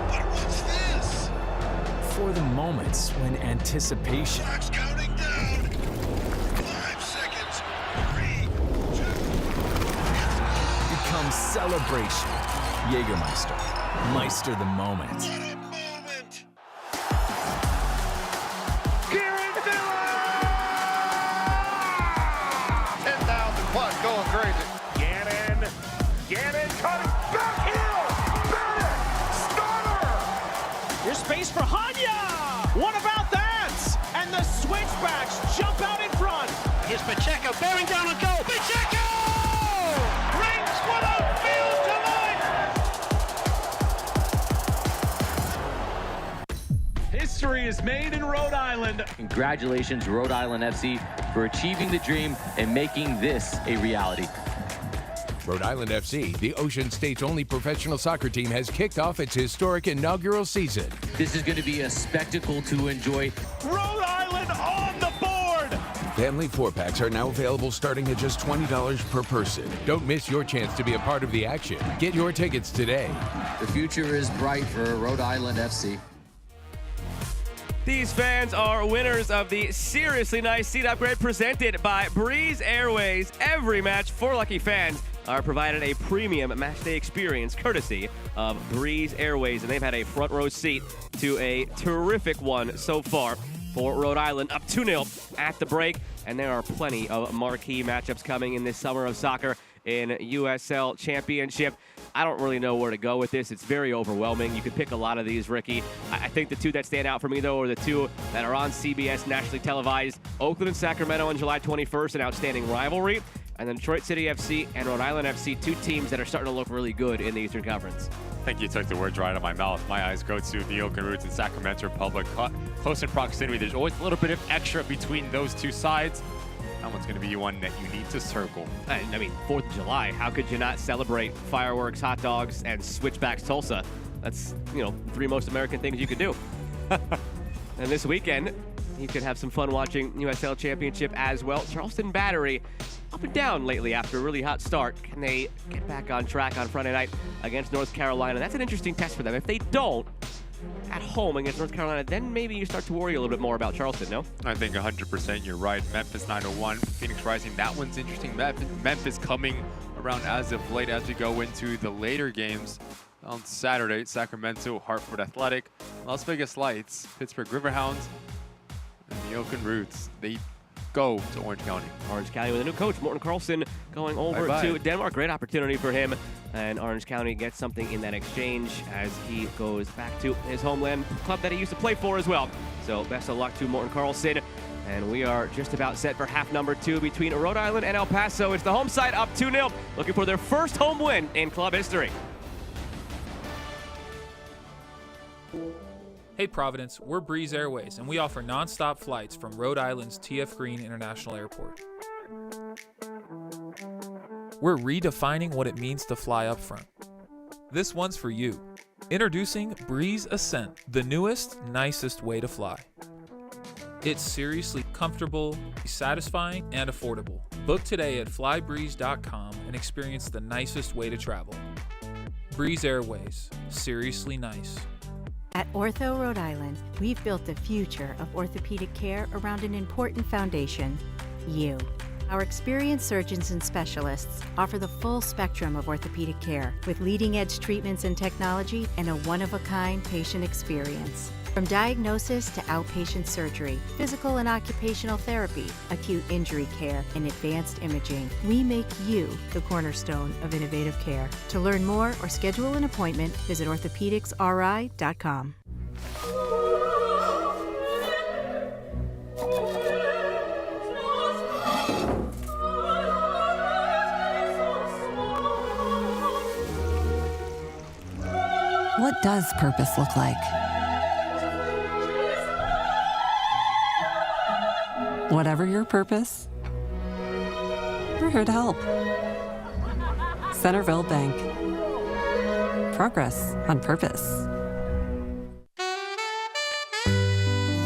But what's this? For the moments when anticipation Clock's counting down. 5 seconds. 3, 2. becomes celebration. Jägermeister. Meister the moment. Going crazy. Gannon cutting back heel. Bennett, starter. Here's space for Hanya. What about that? And the switchbacks jump out in front. Here's Pacheco bearing down a goal. Pacheco brings what a field to life. History is made in Rhode Island. Congratulations, Rhode Island FC, for achieving the dream and making this a reality. Rhode Island FC, the Ocean State's only professional soccer team, has kicked off its historic inaugural season. This is going to be a spectacle to enjoy. Rhode Island on the board! Family 4-packs are now available starting at just $20 per person. Don't miss your chance to be a part of the action. Get your tickets today. The future is bright for Rhode Island FC. These fans are winners of the seriously nice seat upgrade presented by Breeze Airways. Every match, 4 lucky fans are provided a premium matchday experience courtesy of Breeze Airways, and they've had a front row seat to a terrific one so far for Rhode Island, up 2-0 at the break, and there are plenty of marquee matchups coming in this summer of soccer in USL Championship. I don't really know where to go with this. It's very overwhelming. You could pick a lot of these, Ricky. I think the two that stand out for me, though, are the two that are on CBS, nationally televised. Oakland and Sacramento on July 21st, an outstanding rivalry. And then Detroit City FC and Rhode Island FC, two teams that are starting to look really good in the Eastern Conference. I think you took the words right out of my mouth. My eyes go to the Oakland Roots and Sacramento Republic. Close in proximity. There's always a little bit of extra between those two sides. That one's going to be one that you need to circle. I mean, 4th of July, how could you not celebrate fireworks, hot dogs, and switchbacks Tulsa? That's, 3 most American things you could do. And this weekend, you could have some fun watching USL Championship as well. Charleston Battery, up and down lately after a really hot start. Can they get back on track on Friday night against North Carolina? That's an interesting test for them. If they don't, at home against North Carolina, then maybe you start to worry a little bit more about Charleston, no? I think 100% you're right. Memphis 901, Phoenix Rising, that one's interesting. Memphis coming around as of late as we go into the later games. On Saturday, Sacramento, Hartford Athletic, Las Vegas Lights, Pittsburgh Riverhounds, and the Oakland Roots. They go to Orange County. Orange County with a new coach, Morten Carlson, going over to Denmark. Great opportunity for him. And Orange County gets something in that exchange as he goes back to his homeland club that he used to play for as well. So best of luck to Morten Carlson. And we are just about set for half number 2 between Rhode Island and El Paso. It's the home side up 2-0, looking for their first home win in club history. Hey Providence, we're Breeze Airways, and we offer non-stop flights from Rhode Island's T.F. Green International Airport. We're redefining what it means to fly up front. This one's for you. Introducing Breeze Ascent, the newest, nicest way to fly. It's seriously comfortable, satisfying, and affordable. Book today at flybreeze.com and experience the nicest way to travel. Breeze Airways, seriously nice. At Ortho Rhode Island, we've built the future of orthopedic care around an important foundation, you. Our experienced surgeons and specialists offer the full spectrum of orthopedic care with leading-edge treatments and technology and a one-of-a-kind patient experience. From diagnosis to outpatient surgery, physical and occupational therapy, acute injury care, and advanced imaging, we make you the cornerstone of innovative care. To learn more or schedule an appointment, visit orthopedicsri.com. What does purpose look like? Whatever your purpose, we're here to help. Centerville Bank. Progress on purpose.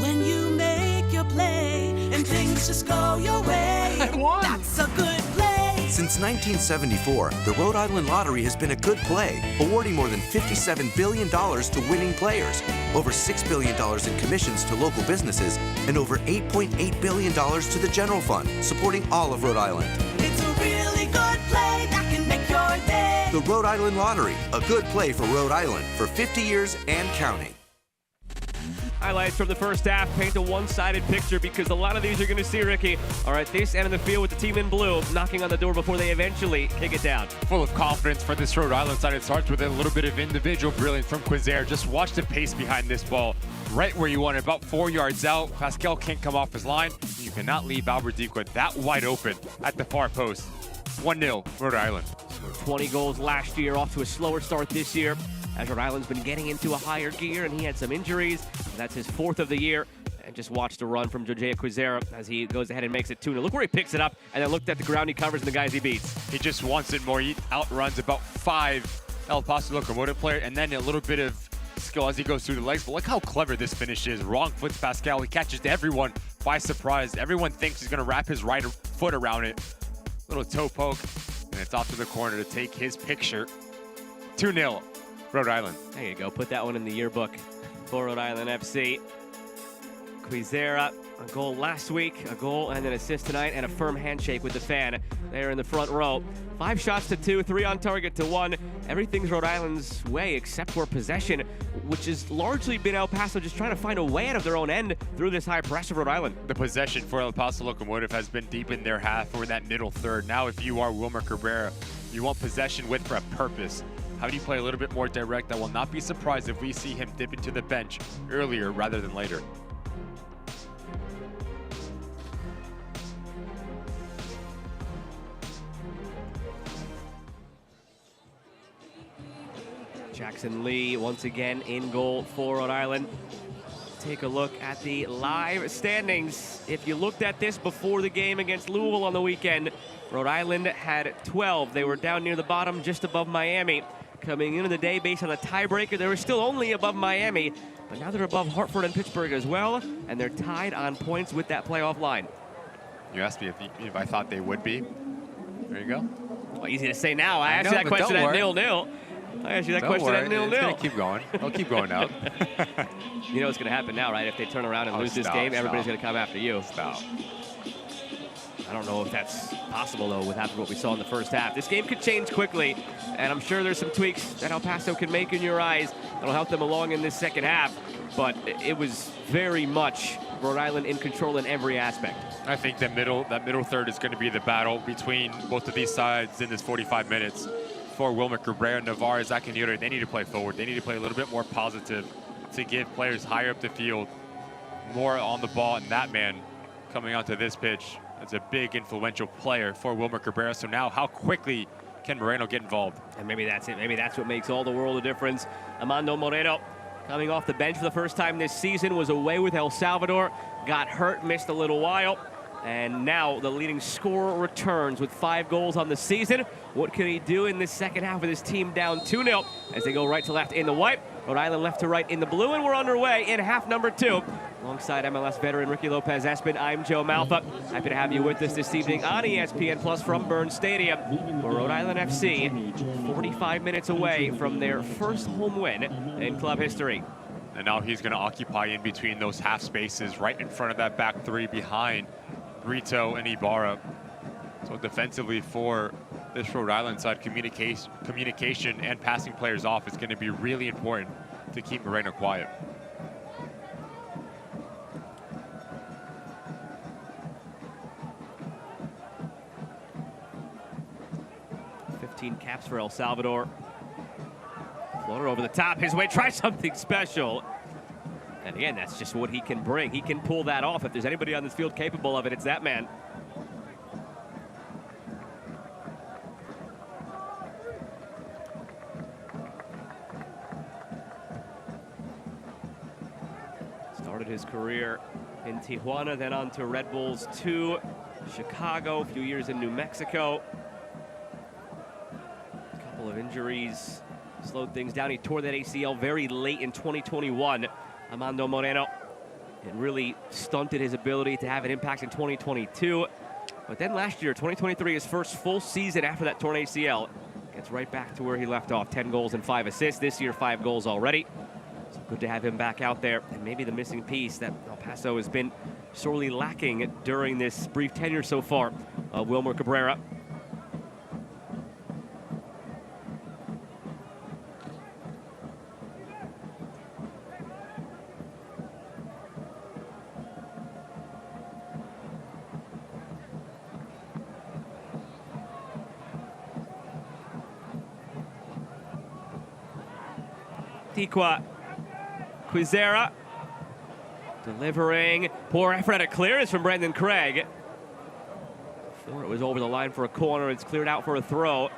When you make your play and things just go your way, that's a good play. Since 1974, the Rhode Island Lottery has been a good play, awarding more than $57 billion to winning players, over $6 billion in commissions to local businesses, and over $8.8 billion to the general fund, supporting all of Rhode Island. It's a really good play that can make your day. The Rhode Island Lottery, a good play for Rhode Island for 50 years and counting. Highlights from the first half paint a one-sided picture because a lot of these you're going to see, Ricky, are at this end of the field with the team in blue knocking on the door before they eventually kick it down. Full of confidence for this Rhode Island side. It starts with a little bit of individual brilliance from Quizair. Just watch the pace behind this ball. Right where you want it, about 4 yards out. Pascal can't come off his line. You cannot leave Albert Dequa that wide open at the far post. 1-0, Rhode Island. 20 goals last year, off to a slower start this year, as Rhode Island's been getting into a higher gear, and he had some injuries. That's his 4th of the year. And just watch the run from Jojea Quizair as he goes ahead and makes it 2-0. Look where he picks it up, and then looked at the ground he covers and the guys he beats. He just wants it more. He outruns about 5 El Paso Locomotive players, and then a little bit of skill as he goes through the legs. But look how clever this finish is. Wrong foot Pascal. He catches everyone by surprise. Everyone thinks he's going to wrap his right foot around it. Little toe poke, and it's off to the corner to take his picture. 2-0. Rhode Island. There you go. Put that one in the yearbook for Rhode Island FC. Quizair, a goal last week, a goal and an assist tonight, and a firm handshake with the fan there in the front row. 5 shots to 2, 3 on target to 1. Everything's Rhode Island's way except for possession, which has largely been El Paso just trying to find a way out of their own end through this high press of Rhode Island. The possession for El Paso Locomotive has been deep in their half or in that middle third. Now if you are Wilmer Cabrera, you want possession with for a purpose. How do you play a little bit more direct? I will not be surprised if we see him dip into the bench earlier rather than later. Jackson Lee once again in goal for Rhode Island. Take a look at the live standings. If you looked at this before the game against Louisville on the weekend, Rhode Island had 12. They were down near the bottom, just above Miami. Coming into the day based on a tiebreaker, they were still only above Miami, but now they're above Hartford and Pittsburgh as well, and they're tied on points with that playoff line. You asked me if I thought they would be. There you go. Well, easy to say now. I asked you that question at 0-0. I asked you that question at 0-0. It's going to keep going. I'll keep going now. You know what's going to happen now, right? If they turn around and lose this game, everybody's going to come after you. Stop. I don't know if that's possible, though, with after what we saw in the first half. This game could change quickly, and I'm sure there's some tweaks that El Paso can make in your eyes that'll help them along in this second half. But it was very much Rhode Island in control in every aspect. I think that middle third is going to be the battle between both of these sides in this 45 minutes. For Wilmer Cabrera, Navarre, Zacanero, they need to play forward. They need to play a little bit more positive to give players higher up the field more on the ball. And that man coming onto this pitch is a big influential player for Wilmer Cabrera. So now how quickly can Moreno get involved? And maybe that's it. Maybe that's what makes all the world of difference. Armando Moreno, coming off the bench for the first time this season, was away with El Salvador, got hurt, missed a little while. And now the leading scorer returns with 5 goals on the season. What can he do in this second half with his team down 2-0 as they go right to left in the white? Rhode Island left to right in the blue, and we're underway in half number 2. Alongside MLS veteran Ricky Lopez-Espin, I'm Joe Malfa. Happy to have you with us this evening on ESPN Plus from Burns Stadium, where Rhode Island FC 45 minutes away from their first home win in club history. And now he's going to occupy in between those half spaces right in front of that back three behind Brito and Ibarra. So defensively for this Rhode Island side, communication and passing players off is going to be really important to keep Moreno quiet. Caps for El Salvador. Floater over the top, his way, try something special. And again, that's just what he can bring. He can pull that off. If there's anybody on this field capable of it, it's that man. Started his career in Tijuana, then on to Red Bulls 2, Chicago, a few years in New Mexico. Of injuries slowed things down. He tore that ACL very late in 2021. Armando Moreno. It really stunted his ability to have an impact in 2022. But then last year, 2023, his first full season after that torn ACL, gets right back to where he left off. 10 goals and 5 assists. This year, 5 goals already. So good to have him back out there. And maybe the missing piece that El Paso has been sorely lacking during this brief tenure so far. Wilmer Cabrera. Quizera delivering. Poor effort at a clearance from Brendan Craig. Before it was over the line for a corner, it's cleared out for a throw.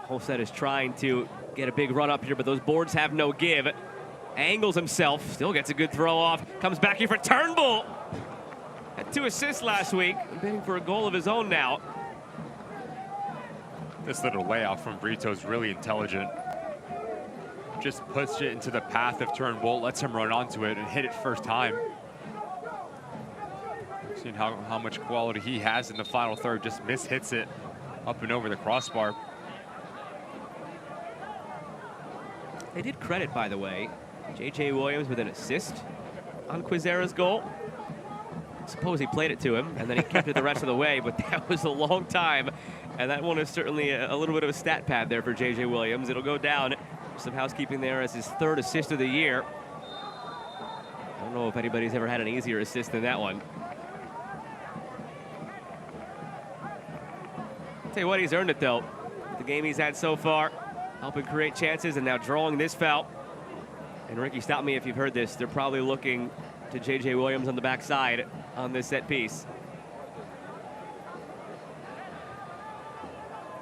Holstead is trying to get a big run up here, but those boards have no give. Angles himself, still gets a good throw off, comes back here for Turnbull. Had 2 assists last week, bidding for a goal of his own now. This little layout from Brito is really intelligent. Just puts it into the path of Turnbull, lets him run onto it and hit it first time. Seeing how much quality he has in the final third, just mishits it up and over the crossbar. They did credit, by the way, J.J. Williams with an assist on Quizera's goal. I suppose he played it to him, and then he kept it the rest of the way, but that was a long time. And that one is certainly a little bit of a stat pad there for J.J. Williams. It'll go down. Some housekeeping there as his 3rd assist of the year. I don't know if anybody's ever had an easier assist than that one. I'll tell you what, he's earned it, though. With the game he's had so far, helping create chances, and now drawing this foul. And Ricky, stop me if you've heard this. They're probably looking to J.J. Williams on the backside on this set piece.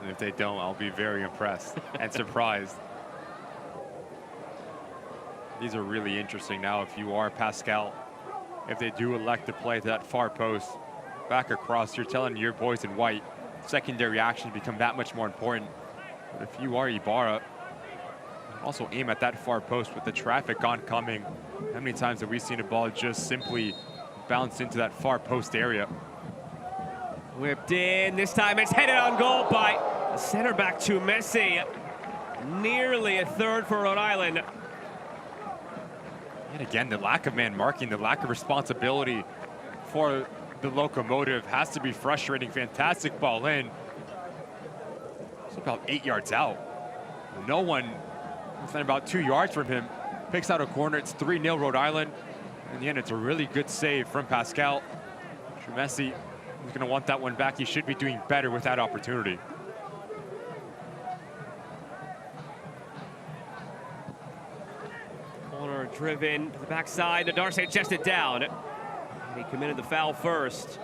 And if they don't, I'll be very impressed and surprised. These are really interesting now. If you are Pascal, if they do elect to play to that far post, back across, you're telling your boys in white, secondary action become that much more important. But if you are Ibarra, also aim at that far post with the traffic oncoming. How many times have we seen a ball just simply bounce into that far post area? Whipped in, this time it's headed on goal by the center back Messi. Nearly a third for Rhode Island. And again, the lack of man marking, the lack of responsibility for the Locomotive has to be frustrating. Fantastic ball in. It's about 8 yards out. No one within about 2 yards from him picks out a corner. It's 3-0 Rhode Island. In the end, it's a really good save from Pascal. Messi is going to want that one back. He should be doing better with that opportunity. Corner driven to the backside. Darcy chested down. And he committed the foul first.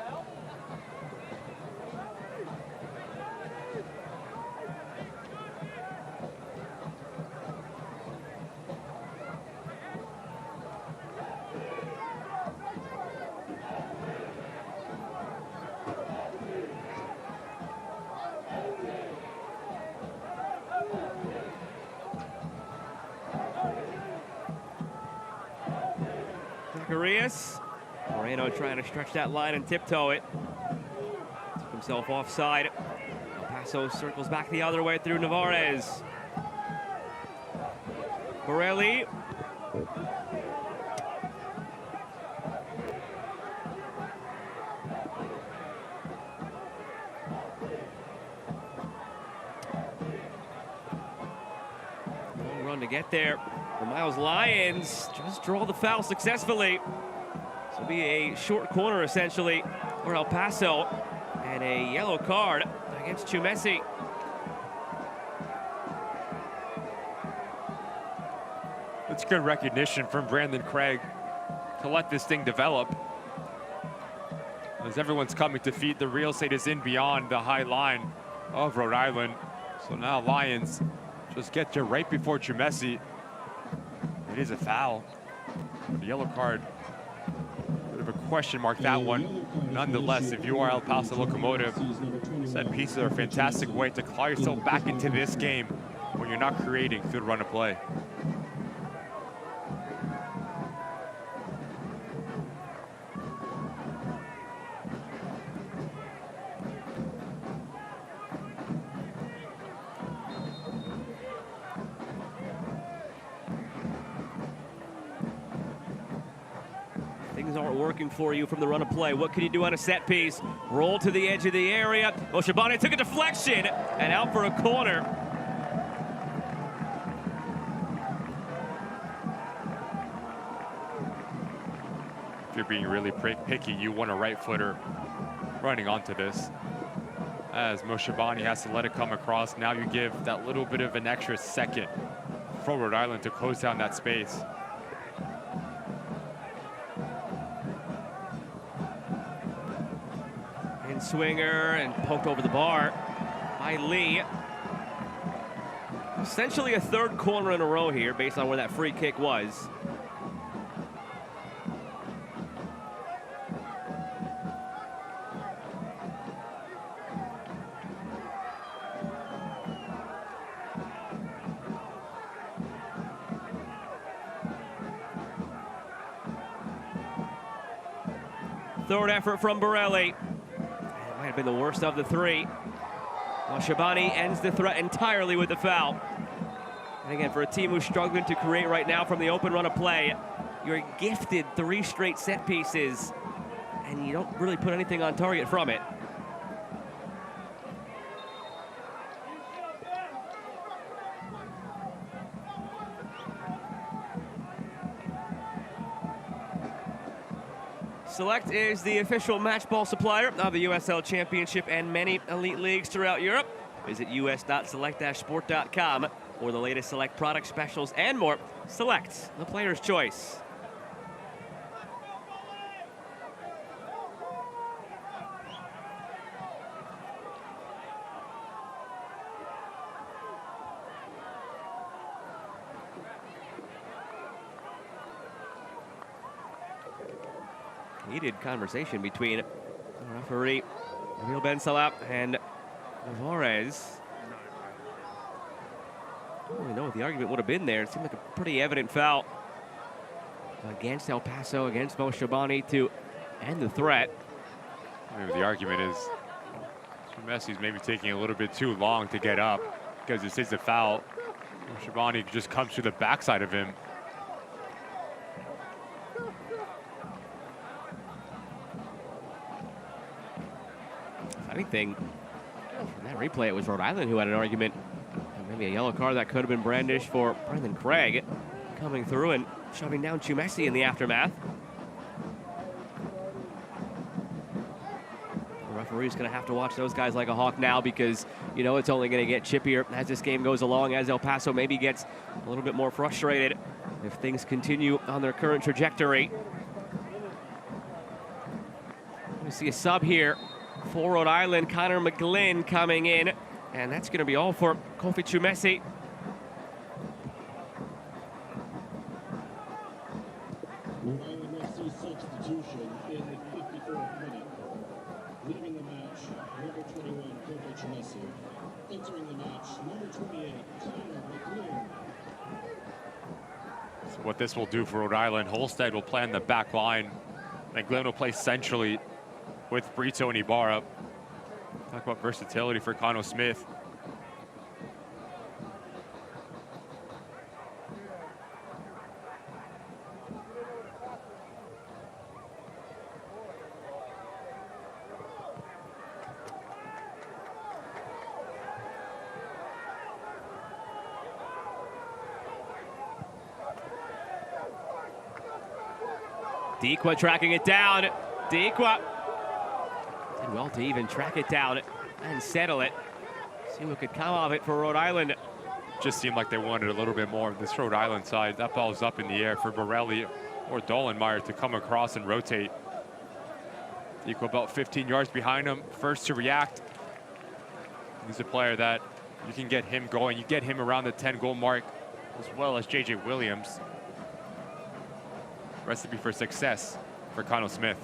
Moreno trying to stretch that line and tiptoe it. Took himself offside. Paso circles back the other way through Navarez. Borelli. Long run to get there. The Miles Lions just draw the foul successfully. This will be a short corner essentially for El Paso, and a yellow card against Messi. It's good recognition from Brandon Craig to let this thing develop. As everyone's coming to feed, the real estate is in beyond the high line of Rhode Island. So now Lions just get you right before Messi. It is a foul. The yellow card, bit of a question mark, that one. Nonetheless, if you are El Paso Locomotive, set pieces are a fantastic way to claw yourself back into this game when you're not creating through the run of play. Things aren't working for you from the run of play. What can you do on a set piece? Roll to the edge of the area. Oshabani took a deflection and out for a corner. If you're being really picky, you want a right footer running onto this. As Moshabani has to let it come across, now you give that little bit of an extra second for Rhode Island to close down that space. Swinger and poked over the bar by Lee. Essentially a third corner in a row here based on where that free kick was. Third effort from Borelli. Might have been the worst of the three. Well, Shabani ends the threat entirely with the foul. And again, for a team who's struggling to create right now from the open run of play, you're gifted 3 straight set pieces, and you don't really put anything on target from it. Select is the official match ball supplier of the USL Championship and many elite leagues throughout Europe. Visit us.select-sport.com for the latest Select product specials and more. Select, the player's choice. Heated conversation between referee Emil Ben Salap and Navarez. I don't really know what the argument would have been there. It seemed like a pretty evident foul against El Paso, against Moshabani to end the threat. Maybe the argument is Messi's maybe taking a little bit too long to get up because this is a foul. Shabani just comes to the backside of him. Funny thing, from that replay, it was Rhode Island who had an argument. Maybe a yellow card that could have been brandished for Brendan Craig, coming through and shoving down Chumesi in the aftermath. The referee's going to have to watch those guys like a hawk now, because you know it's only going to get chippier as this game goes along, as El Paso maybe gets a little bit more frustrated if things continue on their current trajectory. We see a sub here for Rhode Island, Connor McGlynn coming in, and that's going to be all for Kofi Chumesi. Rhode Island FC substitution in the 54th minute. Leaving the match, number 21, Kofi Chumesi. Entering the match, number 28, Connor McGlynn. So what this will do for Rhode Island, Holstead will play on the back line. McGlynn will play centrally with Brito and Ibarra. Talk about versatility for Connor Smith. Dequa tracking it down. Dequa did well to even track it down and settle it. See what could come of it for Rhode Island. Just seemed like they wanted a little bit more of this Rhode Island side. That ball's up in the air for Borelli or Dollenmeyer to come across and rotate. Dequa about 15 yards behind him, first to react. He's a player that you can get him going. You get him around the 10-goal mark, as well as J.J. Williams. Recipe for success for Connor Smith.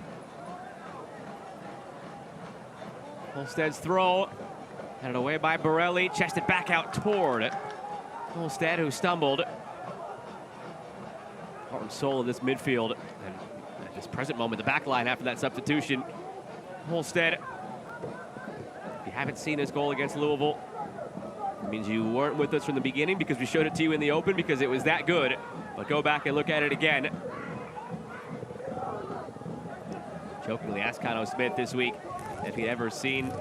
Holstead's throw, headed away by Borelli, chested back out toward Holstead, who stumbled. Heart and soul of this midfield, and at this present moment, the back line after that substitution. Holstead, if you haven't seen this goal against Louisville, it means you weren't with us from the beginning, because we showed it to you in the open because it was that good. But go back and look at it again. Jokingly asked Connor Smith this week if he'd ever seen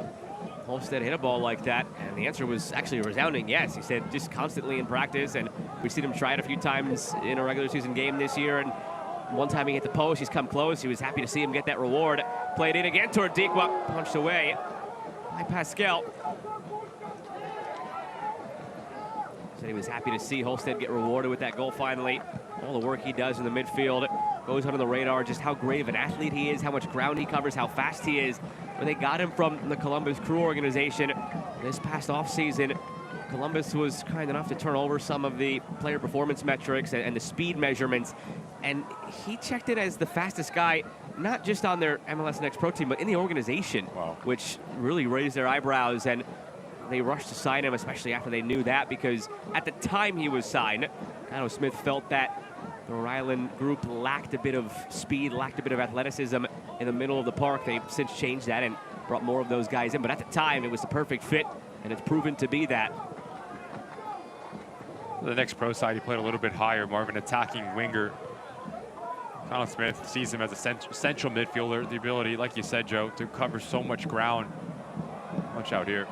Holstead hit a ball like that, and the answer was actually a resounding yes. He said just constantly in practice, and we've seen him try it a few times in a regular season game this year, and one time he hit the post, he's come close. He was happy to see him get that reward. Played in again toward Dequa, punched away by Pascal. Said he was happy to see Holstead get rewarded with that goal finally. All the work he does in the midfield goes under the radar, just how great of an athlete he is, how much ground he covers, how fast he is. When they got him from the Columbus Crew organization this past offseason, Columbus was kind enough to turn over some of the player performance metrics and the speed measurements, and he checked in as the fastest guy, not just on their MLS Next Pro team, but in the organization. Wow. Which really raised their eyebrows, and they rushed to sign him, especially after they knew that, because at the time he was signed, Connor Smith felt that the Rhode Island group lacked a bit of speed, lacked a bit of athleticism in the middle of the park. They've since changed that and brought more of those guys in, but at the time it was the perfect fit, and it's proven to be that. The next pro side, he played a little bit higher, more of an attacking winger. Connor Smith sees him as a central midfielder, the ability, like you said, Joe, to cover so much ground. Watch out here.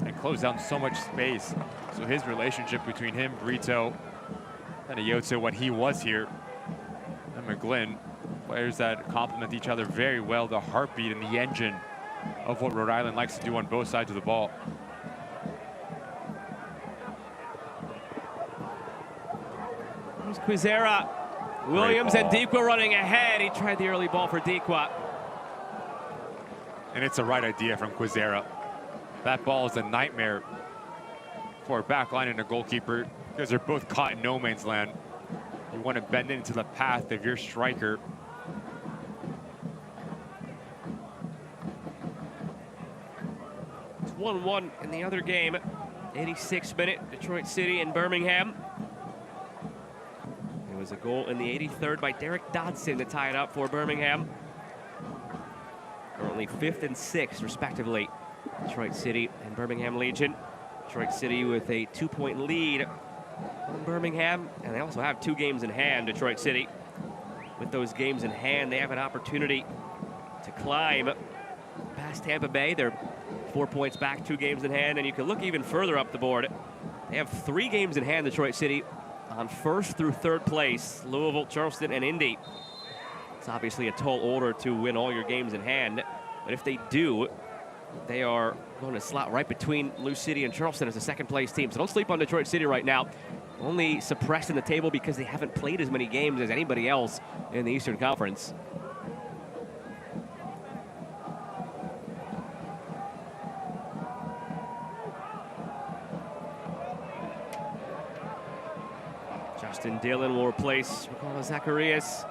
And close down so much space. So his relationship between him, Brito, and Ayotze, when he was here, and McGlynn, players that complement each other very well, the heartbeat and the engine of what Rhode Island likes to do on both sides of the ball. Here's Quizera. Williams and Dequa running ahead. He tried the early ball for Dequa. And it's the right idea from Quizera. That ball is a nightmare for a back line and a goalkeeper, because they're both caught in no man's land. You want to bend into the path of your striker. It's 1-1 in the other game. 86th minute, Detroit City and Birmingham. It was a goal in the 83rd by Derek Dodson to tie it up for Birmingham. currently 5th and 6th, respectively. Detroit City and Birmingham Legion. Detroit City with a 2-point lead on Birmingham, and they also have 2 games in hand, Detroit City. With those games in hand, they have an opportunity to climb past Tampa Bay. They're 4 points back, 2 games in hand, and you can look even further up the board. They have 3 games in hand, Detroit City, on 1st through 3rd place, Louisville, Charleston, and Indy. It's obviously a tall order to win all your games in hand, but if they do, they are going to slot right between Lou City and Charleston as a 2nd place team. So don't sleep on Detroit City right now. Only suppressed in the table because they haven't played as many games as anybody else in the Eastern Conference. Justin Dillon will replace Ricardo Zacharias.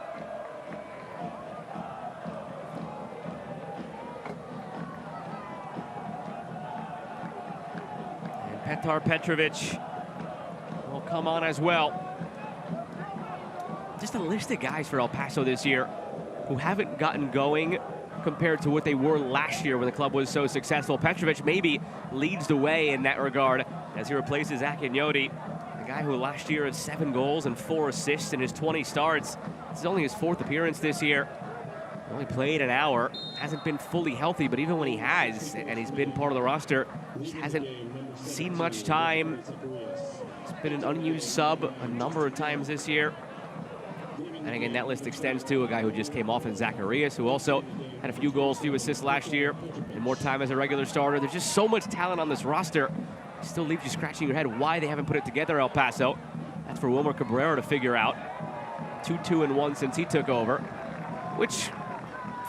And Petar Petrovic will come on as well. Just a list of guys for El Paso this year who haven't gotten going compared to what they were last year when the club was so successful. Petrovic maybe leads the way in that regard as he replaces Zach Ignoti, the guy who last year had 7 goals and 4 assists in his 20 starts. This is only his 4th appearance this year. Only played an hour, hasn't been fully healthy, but even when he has, and he's been part of the roster, just hasn't seen much time. He's been an unused sub a number of times this year. And again, that list extends to a guy who just came off in Zacharias, who also had a few goals, few assists last year, and more time as a regular starter. There's just so much talent on this roster. It still leaves you scratching your head why they haven't put it together, El Paso. That's for Wilmer Cabrera to figure out. 2-2-1 since he took over, which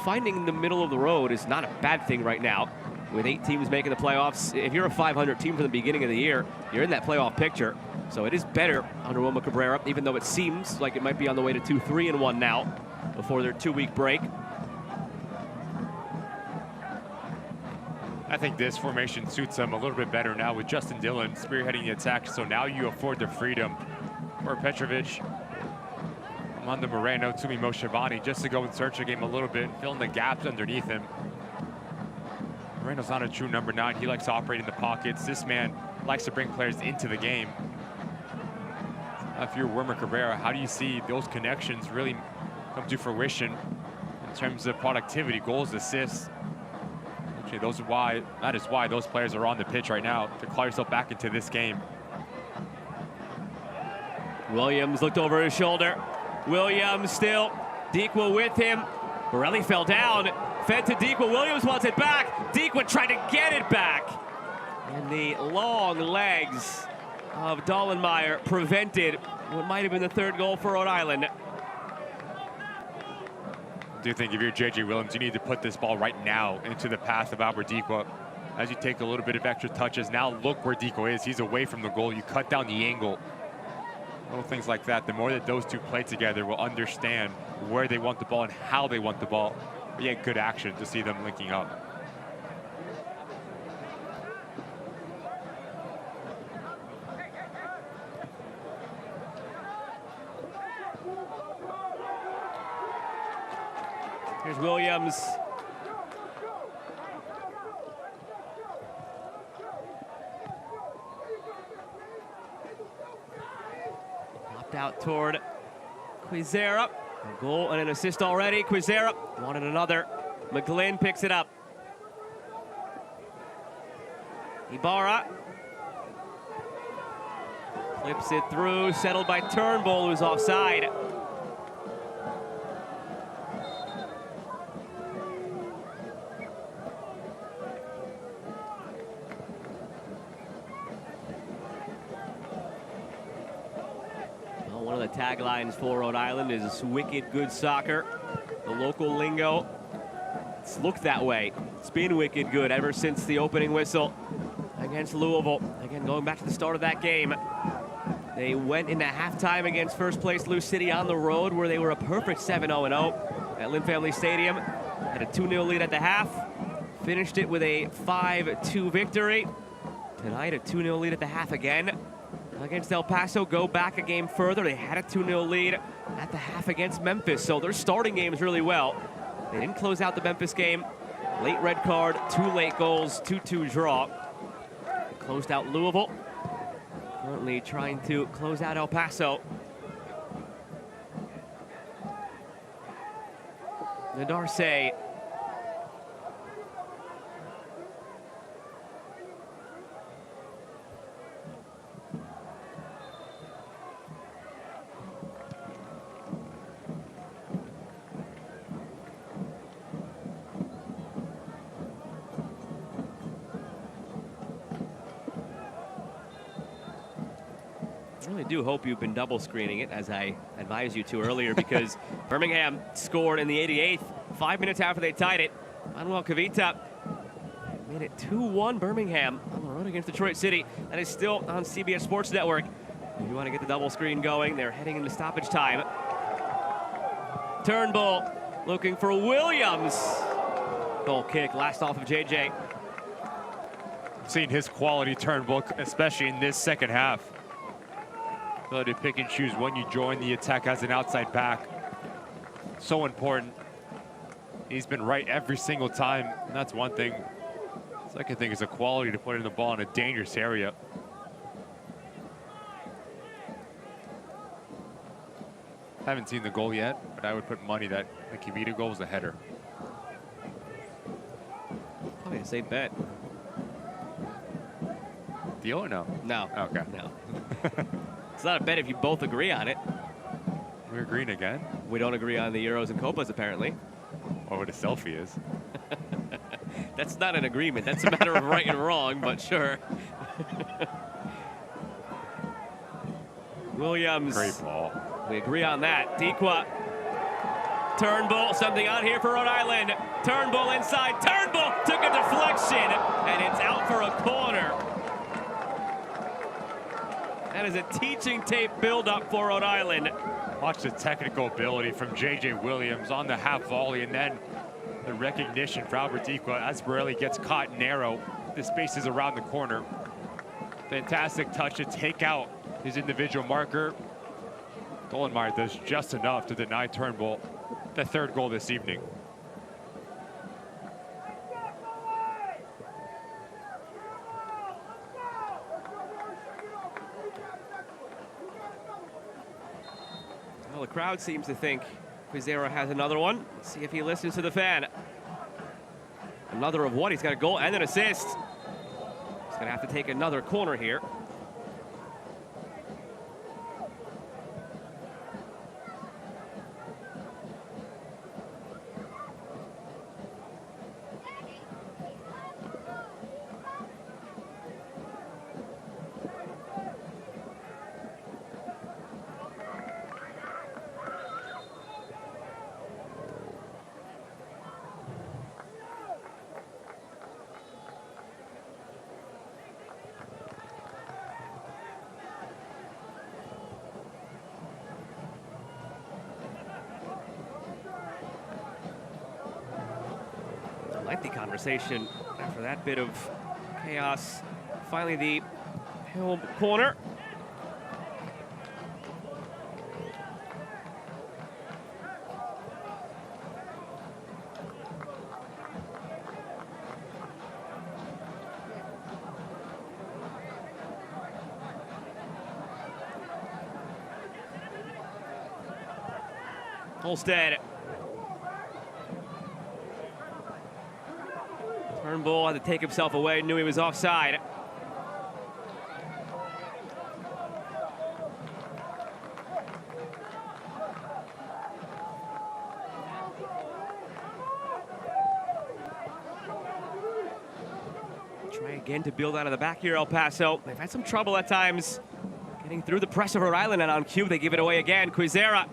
finding the middle of the road is not a bad thing right now. With 8 teams making the playoffs, if you're a 500 team from the beginning of the year, you're in that playoff picture. So it is better under Wilmer Cabrera, even though it seems like it might be on the way to 2-3-1 now before their 2-week break. I think this formation suits them a little bit better now with Justin Dillon spearheading the attack. So now you afford the freedom for Petrovic, Amanda Moreno, Tumi Moshavani, just to go and search the game a little bit, fill in the gaps underneath him. Moreno's not a true number 9. He likes to operate in the pockets. This man likes to bring players into the game. If you're Wilmer Cabrera, how do you see those connections really come to fruition in terms of productivity, goals, assists? Actually, that is why those players are on the pitch right now, to claw yourself back into this game. Williams looked over his shoulder. Williams still. Dequa with him. Borelli fell down. Fed to Dequa. Williams wants it back. Dequa tried to get it back. And the long legs of Dollenmeyer prevented what might have been the 3rd goal for Rhode Island. I do think if you're J.J. Williams, you need to put this ball right now into the path of Albert Dequa. As you take a little bit of extra touches, now look where Dequa is. He's away from the goal. You cut down the angle. Little things like that. The more that those two play together, will understand where they want the ball and how they want the ball. But yeah, good action to see them linking up. Here's Williams. Popped out toward Quizera. A goal and an assist already. Quizera wanted another. McGlynn picks it up. Ibarra clips it through, settled by Turnbull, who's offside. One of the taglines for Rhode Island is wicked good soccer. The local lingo, it's looked that way. It's been wicked good ever since the opening whistle against Louisville. Again, going back to the start of that game, they went into halftime against first place Lou City on the road, where they were a perfect 7-0-0 at Lynn Family Stadium. Had a 2-0 lead at the half, finished it with a 5-2 victory. Tonight, a 2-0 lead at the half again against El Paso. Go back a game further. They had a 2-0 lead at the half against Memphis, so they're starting games really well. They didn't close out the Memphis game. Late red card, 2 late goals, 2-2 draw. Closed out Louisville. Currently trying to close out El Paso. Nadarce. I really do hope you've been double screening it, as I advised you to earlier, because Birmingham scored in the 88th, 5 minutes after they tied it. Manuel Cavita made it 2-1 Birmingham on the road against Detroit City. That is still on CBS Sports Network. If you want to get the double screen going, they're heading into stoppage time. Turnbull looking for Williams. Goal kick, last off of JJ. Seeing his quality Turnbull, especially in this second half. Ability to pick and choose when you join the attack as an outside back. So important. He's been right every single time, and that's one thing. Second thing is a quality to put in the ball in a dangerous area. Haven't seen the goal yet, but I would put money that the Cavita goal was a header. Probably a safe bet. Deal or no? No. Okay. No. It's not a bet if you both agree on it. We're agreeing again? We don't agree on the Euros and Copas, apparently. Or what a selfie is. That's not an agreement. That's a matter of right and wrong, but sure. Williams. Great ball. We agree on that. Dequa. Turnbull, something on here for Rhode Island. Turnbull inside. Turnbull took a deflection, and it's out for a corner. That is a teaching tape build-up for Rhode Island. Watch the technical ability from J.J. Williams on the half volley, and then the recognition for Albert Dequa as Borelli gets caught narrow. The space is around the corner. Fantastic touch to take out his individual marker. Dollenmeyer does just enough to deny Turnbull the third goal this evening. Well, the crowd seems to think Quizera has another one. Let's see if he listens to the fan. Another of what? He's got a goal and an assist. He's going to have to take another corner here. Lengthy conversation after that bit of chaos. Finally, the Hill corner. Holstead. Turnbull had to take himself away, knew he was offside. Try again to build out of the back here, El Paso. They've had some trouble at times getting through the press of Rhode Island, and on cue they give it away again. Quizera.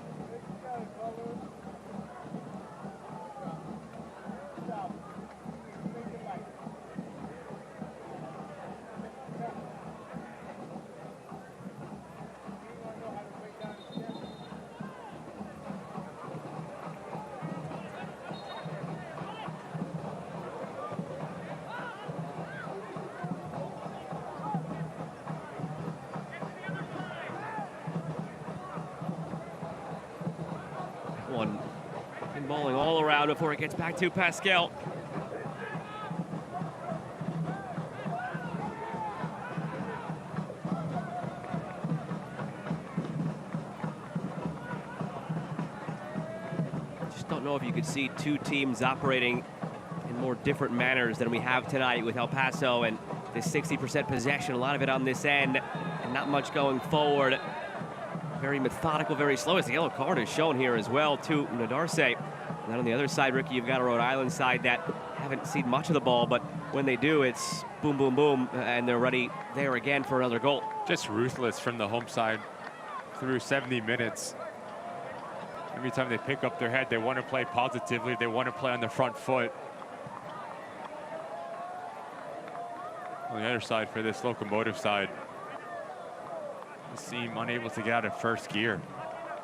One pinballing all around before it gets back to Pascal. if you could see two teams operating in more different manners than we have tonight with El Paso and this 60% possession, a lot of it on this end, and not much going forward. Very methodical, very slow. As the yellow card is shown here as well to Nadarse. And then on the other side, Ricky, you've got a Rhode Island side that haven't seen much of the ball, but when they do, it's boom, boom, boom, and they're ready there again for another goal. Just ruthless from the home side through 70 minutes. Every time they pick up their head, they want to play positively. They want to play on the front foot. On the other side, for this Locomotive side, they seem unable to get out of first gear.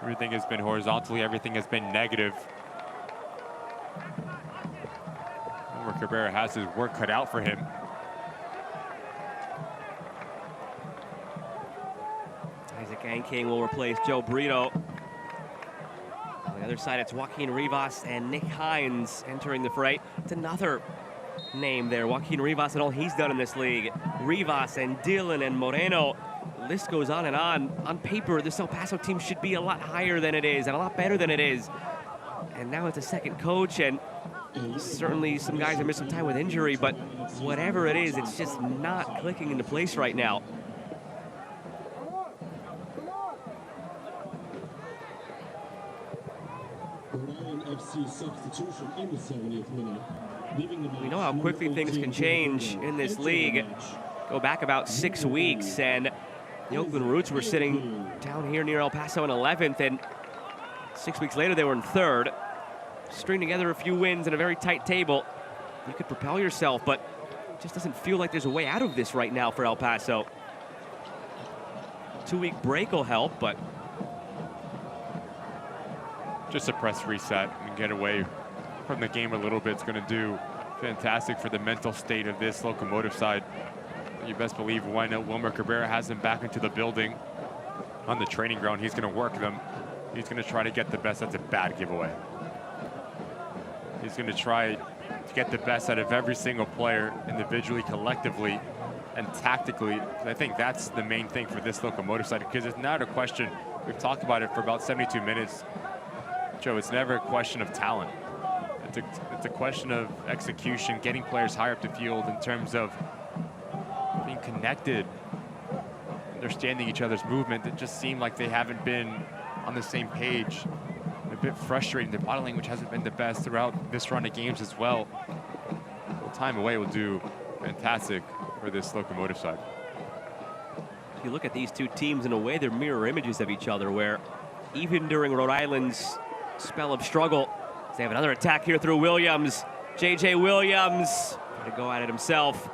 Everything has been horizontally, everything has been negative. Omar Cabrera has his work cut out for him. Isaac Anking will replace Joe Brito. On the other side, it's Joaquin Rivas and Nick Hines entering the fray. It's another name there, Joaquin Rivas, and all he's done in this league. Rivas and Dylan and Moreno. The list goes on and on. On paper, this El Paso team should be a lot higher than it is and a lot better than it is. And now it's a second coach, and certainly some guys have missed some time with injury, but whatever it is, it's just not clicking into place right now. Substitution in the 70th minute. We know how quickly things can change in this league. Go back about 6 weeks, and the Oakland Roots were sitting down here near El Paso in 11th, and 6 weeks later they were in 3rd. String together a few wins in a very tight table, you could propel yourself, but it just doesn't feel like there's a way out of this right now for El Paso. 2-week break will help, but just a press reset and get away from the game a little bit. It's going to do fantastic for the mental state of this Locomotive side. You best believe when Wilmer Cabrera has them back into the building on the training ground, he's going to work them. He's going to try to get the best. That's a bad giveaway. He's going to try to get the best out of every single player, individually, collectively, and tactically. I think that's the main thing for this Locomotive side, because it's not a question, we've talked about it for about 72 minutes, Joe, it's never a question of talent. It's a question of execution, getting players higher up the field in terms of being connected, understanding each other's movement. It just seemed like they haven't been on the same page. A bit frustrating. The body language hasn't been the best throughout this run of games as well. Time away will do fantastic for this Locomotive side. If you look at these two teams, in a way, they're mirror images of each other, where even during Rhode Island's spell of struggle, they have another attack here through Williams. J.J. Williams trying to go at it himself.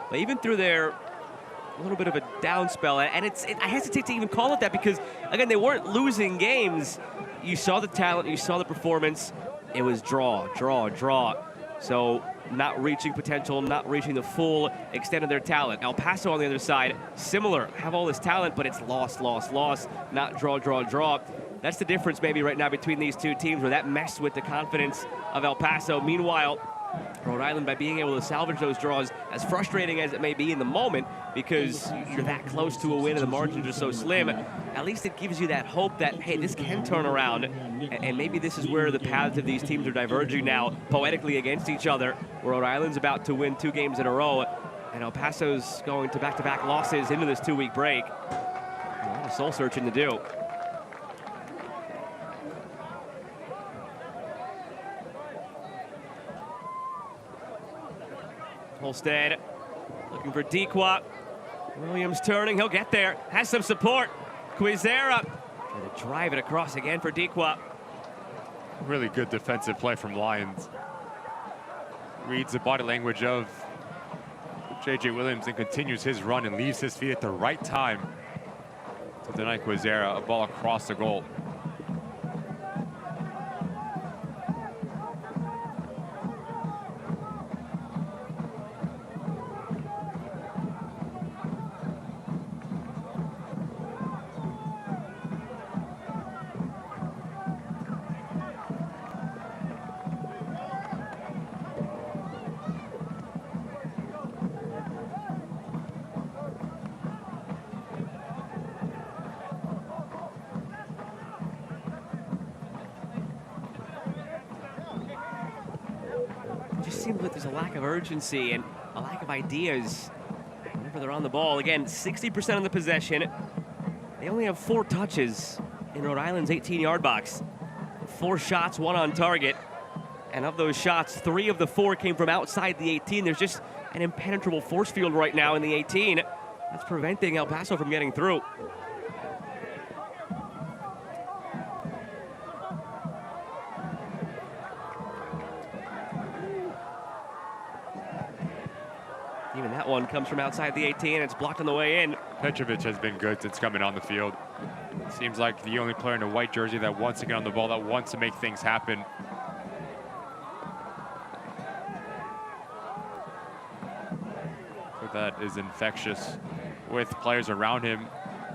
But even through their a little bit of a down spell, and I hesitate to even call it that, because, again, they weren't losing games. You saw the talent, you saw the performance. It was draw, draw, draw. So not reaching potential, not reaching the full extent of their talent. El Paso on the other side, similar, have all this talent, but it's loss, loss, loss, not draw, draw, draw. That's the difference maybe right now between these two teams, where that messed with the confidence of El Paso. Meanwhile, Rhode Island, by being able to salvage those draws, as frustrating as it may be in the moment, because you're that close to a win and the margins are so slim, at least it gives you that hope that, hey, this can turn around, and maybe this is where the paths of these teams are diverging now, poetically against each other. Rhode Island's about to win 2 games in a row, and El Paso's going to back-to-back losses into this 2-week break. A lot of soul-searching to do. Holstead looking for Dequa. Williams turning, he'll get there. Has some support. Quizera trying to drive it across again for Dequa. Really good defensive play from Lions. Reads the body language of J.J. Williams and continues his run and leaves his feet at the right time to deny Quizera a ball across the goal. just seems like there's a lack of urgency and a lack of ideas whenever they're on the ball. Again, 60% of the possession. They only have 4 touches in Rhode Island's 18-yard box. 4 shots, 1 on target. And of those shots, 3 of the 4 came from outside the 18. There's just an impenetrable force field right now in the 18. That's preventing El Paso from getting through. Even that one comes from outside the 18, and it's blocked on the way in. Petrovic has been good since coming on the field. Seems like the only player in a white jersey that wants to get on the ball, that wants to make things happen. So that is infectious with players around him.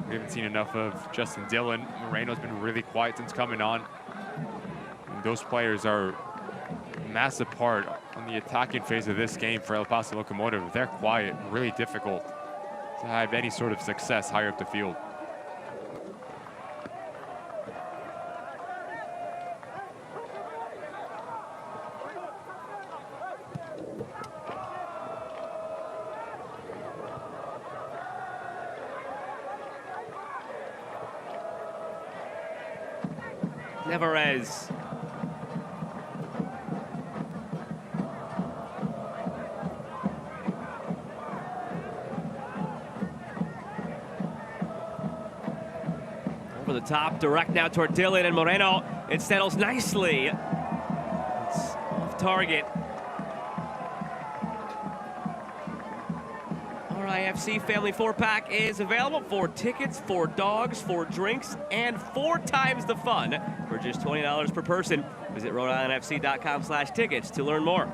We haven't seen enough of Justin Dillon. Moreno's been really quiet since coming on. And those players are a massive part on the attacking phase of this game for El Paso Locomotive. They're quiet, really difficult to have any sort of success higher up the field. Nevarez. Over the top, direct now toward Dillon and Moreno. It settles nicely. It's off target. RIFC Family 4-pack is available for tickets, for dogs, for drinks, and 4 times the fun for just $20 per person. Visit RhodeIslandFC.com/tickets to learn more.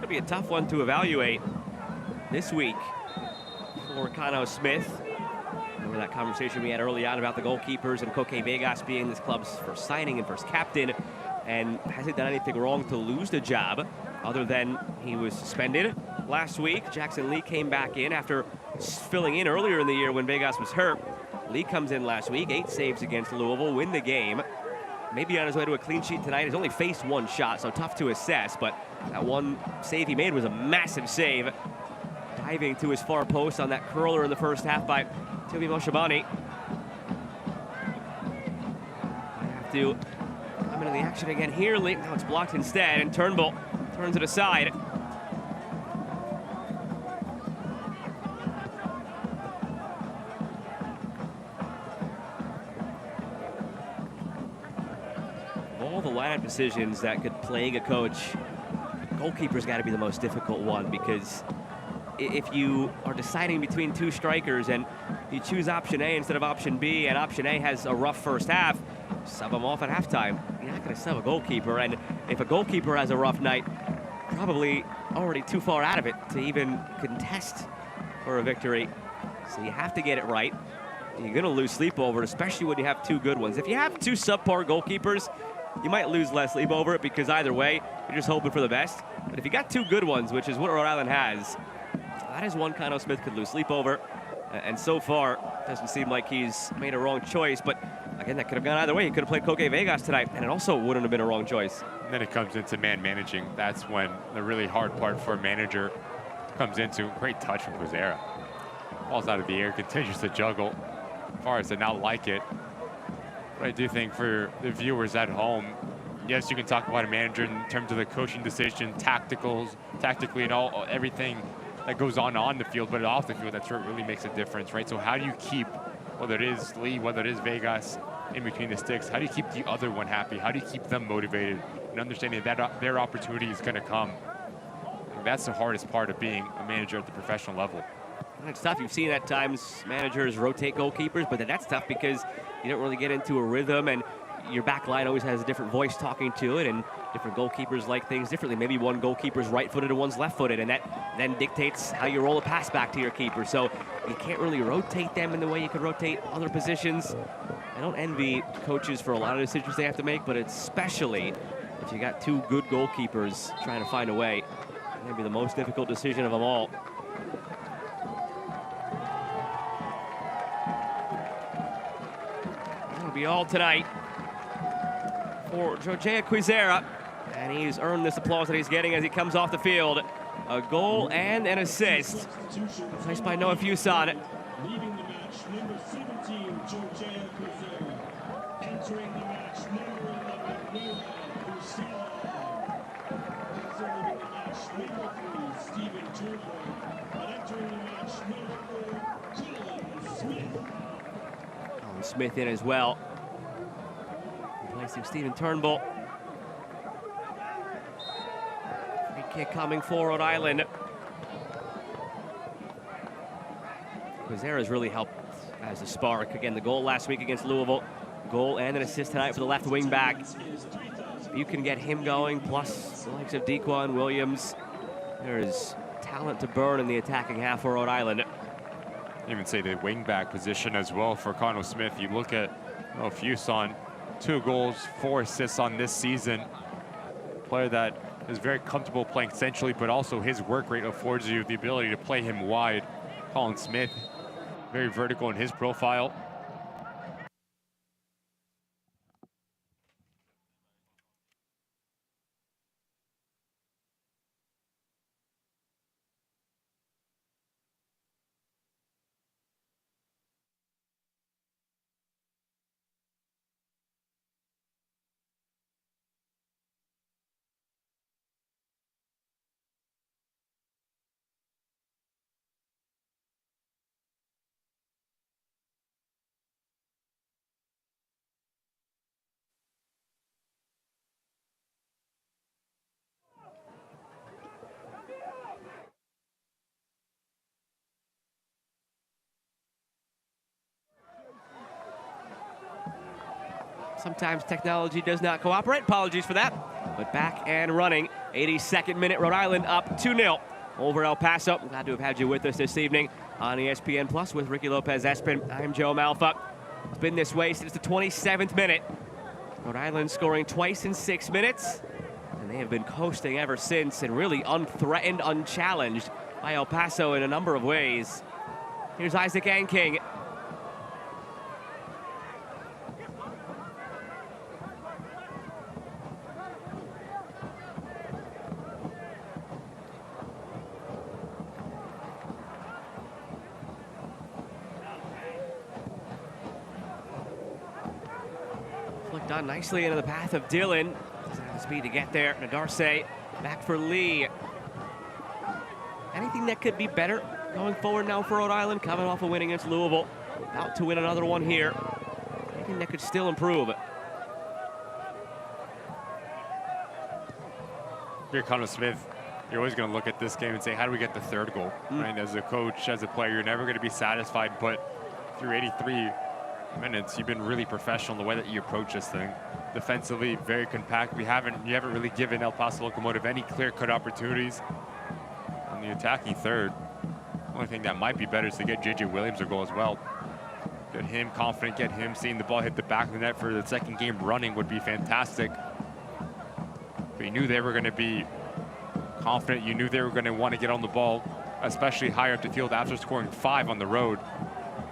Be a tough one to evaluate this week for Cano Smith. Remember that conversation we had early on about the goalkeepers and Coque Vegas being this club's first signing and first captain, and hasn't done anything wrong to lose the job other than he was suspended last week. Jackson Lee came back in after filling in earlier in the year when Vegas was hurt. Lee comes in last week, 8 saves against Louisville, win the game. Maybe on his way to a clean sheet tonight. He's only faced 1 shot, so tough to assess, but that 1 save he made was a massive save. Diving to his far post on that curler in the first half by Toby Moshabani. Might have to come into the action again here. Now it's blocked instead, and Turnbull turns it aside. All the lineup decisions that could plague a coach, goalkeeper's got to be the most difficult one, because if you are deciding between 2 strikers and you choose option A instead of option B, and option A has a rough first half, sub them off at halftime. You're not going to sub a goalkeeper, and if a goalkeeper has a rough night, probably already too far out of it to even contest for a victory. So you have to get it right. You're going to lose sleep over it, especially when you have 2 good ones. If you have 2 subpar goalkeepers, you might lose less sleep over it, because either way, you're just hoping for the best. But if you got 2 good ones, which is what Rhode Island has, that is one Cano Smith could lose sleep over. And so far, it doesn't seem like he's made a wrong choice. But again, that could have gone either way. He could have played Coque Vegas tonight, and it also wouldn't have been a wrong choice. And then it comes into man managing. That's when the really hard part for a manager comes into. Great touch from Kuzera. Falls out of the air, continues to juggle. Forrest did not like it. But I do think for the viewers at home, yes, you can talk about a manager in terms of the coaching decision, tactically and all, everything that goes on the field, but off the field, that's where it really makes a difference, right? So how do you keep, whether it is Lee, whether it is Vegas, in between the sticks, how do you keep the other one happy? How do you keep them motivated and understanding that their opportunity is going to come? And that's the hardest part of being a manager at the professional level. It's tough. You've seen at times managers rotate goalkeepers, but that's tough because you don't really get into a rhythm, and your back line always has a different voice talking to it, and different goalkeepers like things differently. Maybe one goalkeeper's right-footed and one's left-footed, and that then dictates how you roll a pass back to your keeper. So you can't really rotate them in the way you could rotate other positions. I don't envy coaches for a lot of decisions they have to make, but especially if you got two good goalkeepers trying to find a way. Maybe the most difficult decision of them all. That'll be all tonight for Jose Quizera, and he's earned this applause that he's getting as he comes off the field. A goal and an assist, placed by Noah Fuson. Leaving the match, number 17, Jose Quizera. Entering the match, number 11, Noah Fuson. Also leaving the match, number 3, Stephen Turnbull. And entering the match, number 4, Colin Smith. Colin Smith in as well, replacing Stephen Turnbull. Free kick coming for Rhode Island. Quizera's really helped as a spark. Again, the goal last week against Louisville. Goal and an assist tonight for the left wing back. You can get him going, plus the likes of Dequan Williams. There is talent to burn in the attacking half for Rhode Island. Even say the wing back position as well for Colin Smith. You look at Fuson, 2 goals, 4 assists on this season. Player that is very comfortable playing centrally, but also his work rate affords you the ability to play him wide. Colin Smith, very vertical in his profile. Sometimes technology does not cooperate. Apologies for that. But back and running. 82nd minute, Rhode Island up 2-0 over El Paso. I'm glad to have had you with us this evening on ESPN Plus with Ricky Lopez-Espin. I'm Joe Malfa. It's been this way since the 27th minute. Rhode Island scoring twice in 6 minutes. And they have been coasting ever since and really unthreatened, unchallenged by El Paso in a number of ways. Here's Isaac Anking. Done nicely into the path of Dillon. Doesn't have the speed to get there. Nadarce back for Lee. Anything that could be better going forward now for Rhode Island, coming off a win against Louisville. About to win another one here. Anything that could still improve. If you're Colin Smith, you're always going to look at this game and say, how do we get the 3rd goal? Right? As a coach, as a player, you're never going to be satisfied, but through 83 minutes, you've been really professional in the way that you approach this thing. Defensively, very compact. You haven't really given El Paso Locomotive any clear-cut opportunities. On the attacking third, the only thing that might be better is to get JJ Williams a goal as well. Get him confident, get him seeing the ball hit the back of the net for the second game running would be fantastic. But you knew they were going to be confident. You knew they were going to want to get on the ball, especially higher up the field after scoring 5 on the road.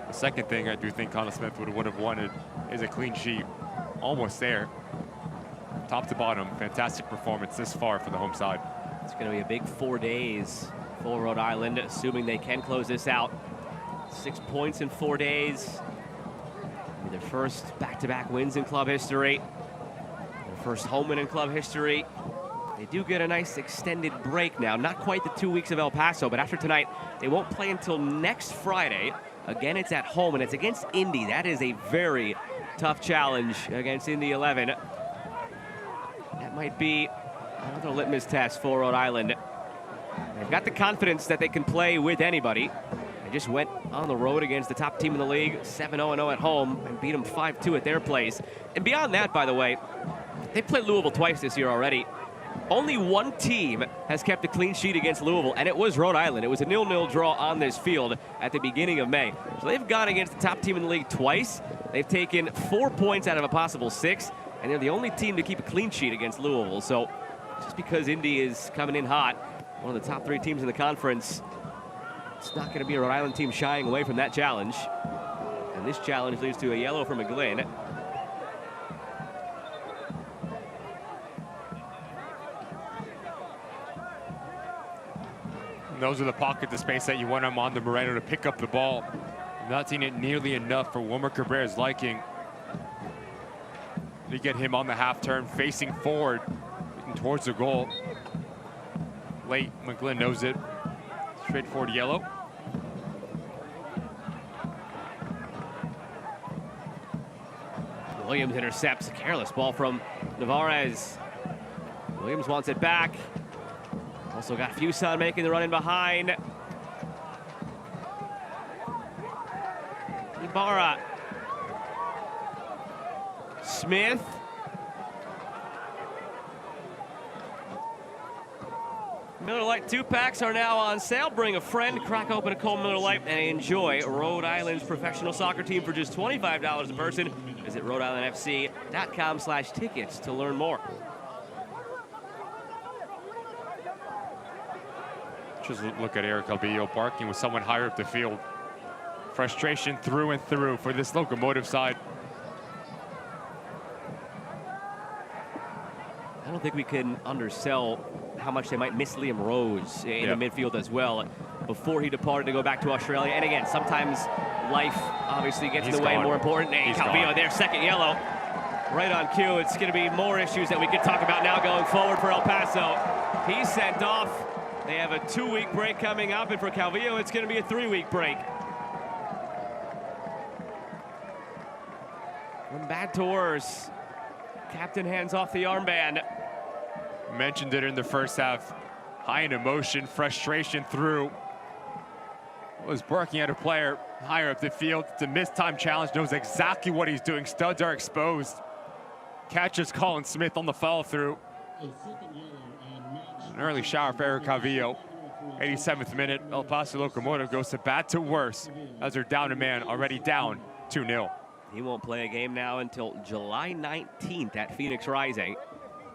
The second thing I do think Colin Smith would have wanted is a clean sheet. Almost there. Top to bottom, fantastic performance this far for the home side. It's going to be a big 4 days for Rhode Island, assuming they can close this out. 6 points in 4 days. Their first back-to-back wins in club history. Their first home win in club history. They do get a nice extended break now. Not quite the 2 weeks of El Paso, but after tonight, they won't play until next Friday. Again, it's at home, and it's against Indy. That is a very tough challenge against Indy 11. That might be another litmus test for Rhode Island. They've got the confidence that they can play with anybody. They just went on the road against the top team in the league, 7-0-0 at home, and beat them 5-2 at their place. And beyond that, by the way, they played Louisville twice this year already. Only one team has kept a clean sheet against Louisville, and it was Rhode Island. It was a 0-0 draw on this field at the beginning of May. So they've gone against the top team in the league twice. They've taken 4 points out of a possible 6, and they're the only team to keep a clean sheet against Louisville. So just because Indy is coming in hot, one of the top 3 teams in the conference, it's not going to be a Rhode Island team shying away from that challenge. And this challenge leads to a yellow for McGlynn. Those are the pockets of space that you want him on the Moreno to pick up the ball. Not seeing it nearly enough for Wilmer Cabrera's liking. To get him on the half turn, facing forward, looking towards the goal. Late, McGlynn knows it. Straightforward yellow. Williams intercepts a careless ball from Navarez. Williams wants it back. Also got Fuson making the run in behind. Ibarra. Smith. Miller Lite 2-packs are now on sale. Bring a friend, crack open a cold Miller Lite, and enjoy Rhode Island's professional soccer team for just $25 a person. Visit RhodeIslandFC.com/tickets to learn more. Just look at Eric Calvillo barking with someone higher up the field. Frustration through and through for this Locomotive side. I don't think we can undersell how much they might miss Liam Rose in the midfield as well before he departed to go back to Australia. And again, sometimes life obviously gets in the way. More important, Calvillo, their second yellow. Right on cue. It's going to be more issues that we could talk about now going forward for El Paso. He's sent off. They have a 2-week break coming up, and for Calvillo, it's going to be a 3-week break. From bad to worse, captain hands off the armband. Mentioned it in the first half. High in emotion, frustration through. Was barking at a player higher up the field. It's a missed time challenge, knows exactly what he's doing. Studs are exposed. Catches Colin Smith on the follow through. An early shower for Eric Calvillo. 87th minute, El Paso Locomotive goes to bad to worse as they're down a man, already down 2-0. He won't play a game now until July 19th at Phoenix Rising.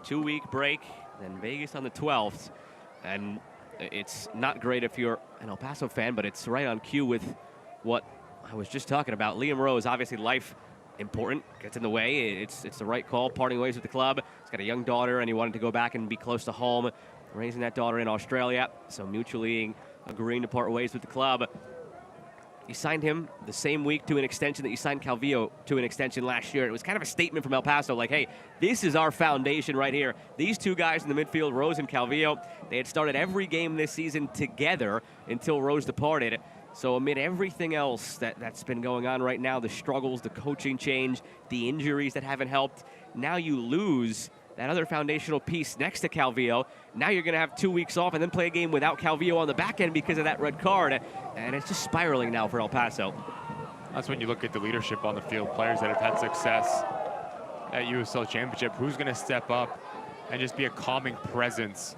2-week break, then Vegas on the 12th. And it's not great if you're an El Paso fan, but it's right on cue with what I was just talking about. Liam Rose, obviously life important, gets in the way. It's the right call, parting ways with the club. He's got a young daughter, and he wanted to go back and be close to home, raising that daughter in Australia. So mutually agreeing to part ways with the club. You signed him the same week to an extension that you signed Calvillo to an extension last year. It was kind of a statement from El Paso, like, hey, this is our foundation right here. These two guys in the midfield, Rose and Calvillo, they had started every game this season together until Rose departed. So amid everything else that's been going on right now, the struggles, the coaching change, the injuries that haven't helped, now you lose that other foundational piece next to Calvillo. Now you're going to have 2 weeks off and then play a game without Calvillo on the back end because of that red card. And it's just spiraling now for El Paso. That's when you look at the leadership on the field, players that have had success at USL Championship. Who's going to step up and just be a calming presence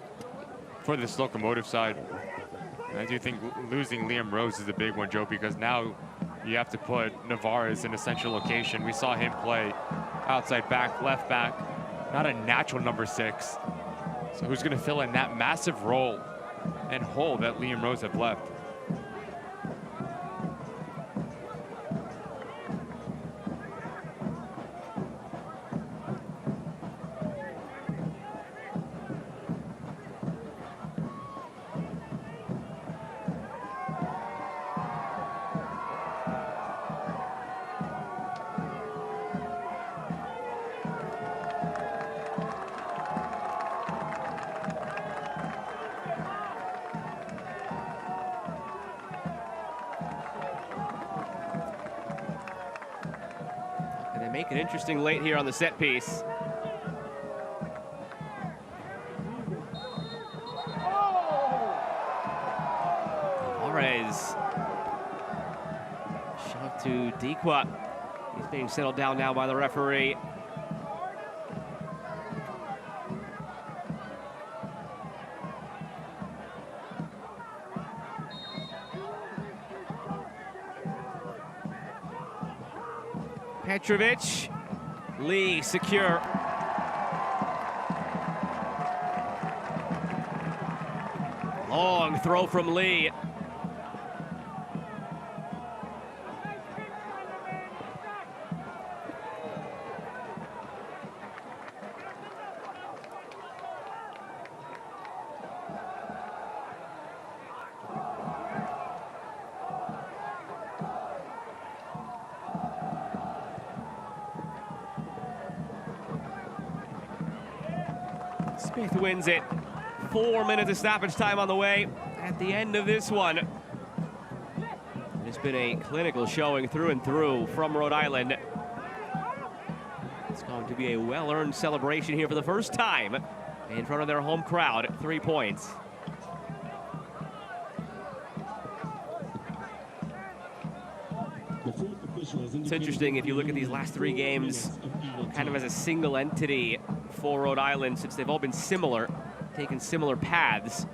for this Locomotive side? And I do think losing Liam Rose is a big one, Joe, because now you have to put Navarez in a central location. We saw him play outside back, left back, not a natural number 6. So who's going to fill in that massive role and hole that Liam Rose have left? Make it interesting late here on the set piece. Alvarez. Shove to Dequa. He's being settled down now by the referee. Petrovic. Lee secure. Long throw from Lee. Smith wins it. 4 minutes of stoppage time on the way at the end of this one. It's been a clinical showing through and through from Rhode Island. It's going to be a well-earned celebration here for the first time in front of their home crowd. 3 points. It's interesting if you look at these last 3 games kind of as a single entity for Rhode Island, since they've all been similar, taken similar paths.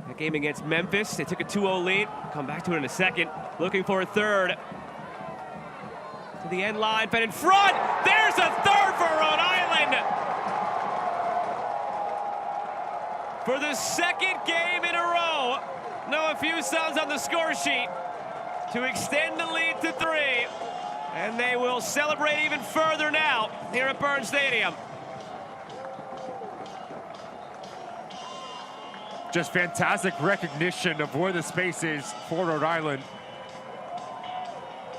That game against Memphis, they took a 2-0 lead. Come back to it in a second. Looking for a third. To the end line, fed in front. There's a third for Rhode Island. For the second game in a row. Noah Fuson's on the score sheet to extend the lead to 3. And they will celebrate even further now here at Burns Stadium. Just fantastic recognition of where the space is for Rhode Island.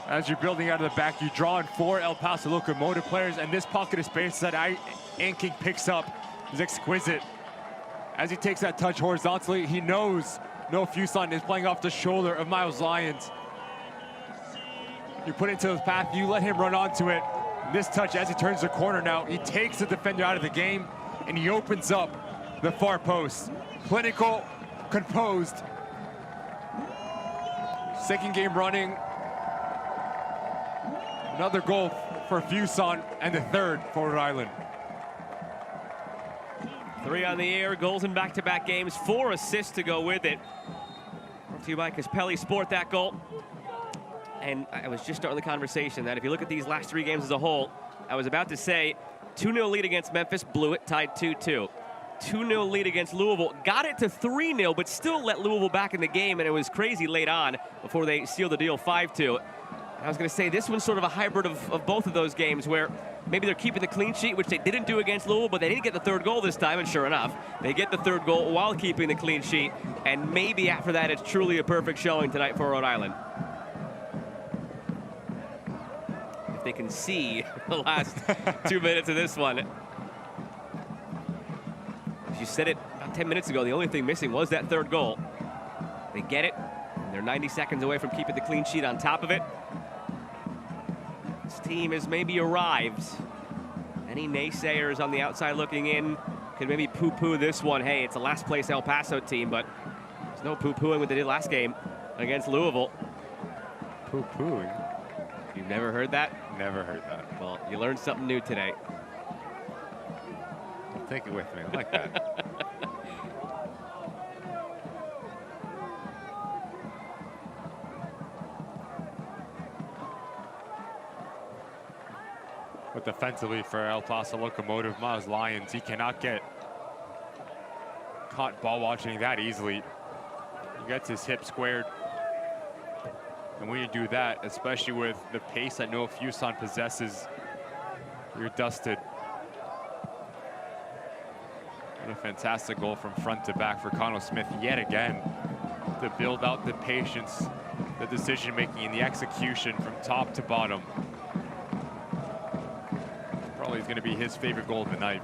As you're building out of the back, you draw in 4 El Paso Locomotive players, and this pocket of space that Anking picks up is exquisite. As he takes that touch horizontally, he knows Noah Fuson is playing off the shoulder of Miles Lyons. You put it into his path, you let him run onto it. This touch, as he turns the corner now, he takes the defender out of the game, and he opens up the far post. Clinical, composed. Second game running. Another goal for Fuson, and the third for Rhode Island. 3 on the air, goals in back-to-back games, 4 assists to go with it. Brought to you by Caspelli Sport, that goal. And I was just starting the conversation that if you look at these last 3 games as a whole, I was about to say 2-0 lead against Memphis, blew it, tied 2-2. 2-0 lead against Louisville, got it to 3-0, but still let Louisville back in the game, and it was crazy late on before they sealed the deal 5-2. I was going to say this one's sort of a hybrid of both of those games where maybe they're keeping the clean sheet, which they didn't do against Louisville, but they didn't get the 3rd goal this time, and sure enough, they get the 3rd goal while keeping the clean sheet, and maybe after that it's truly a perfect showing tonight for Rhode Island. If they can see the last 2 minutes of this one. As you said it about 10 minutes ago, the only thing missing was that 3rd goal. They get it, and they're 90 seconds away from keeping the clean sheet on top of it. This team has maybe arrived. Any naysayers on the outside looking in could maybe poo-poo this one. Hey, it's a last place El Paso team, but there's no poo-pooing what they did last game against Louisville. Poo-pooing? You've never heard that? Never heard that. Well, you learned something new today. Take it with me, I like that. But defensively for El Paso Locomotive, Miles Lyons, he cannot get caught ball watching that easily. He gets his hip squared. And when you do that, especially with the pace that Noah Fuson possesses, you're dusted. And a fantastic goal from front to back for Connell Smith yet again to build out the patience, the decision-making, and the execution from top to bottom. Probably is going to be his favorite goal of the night.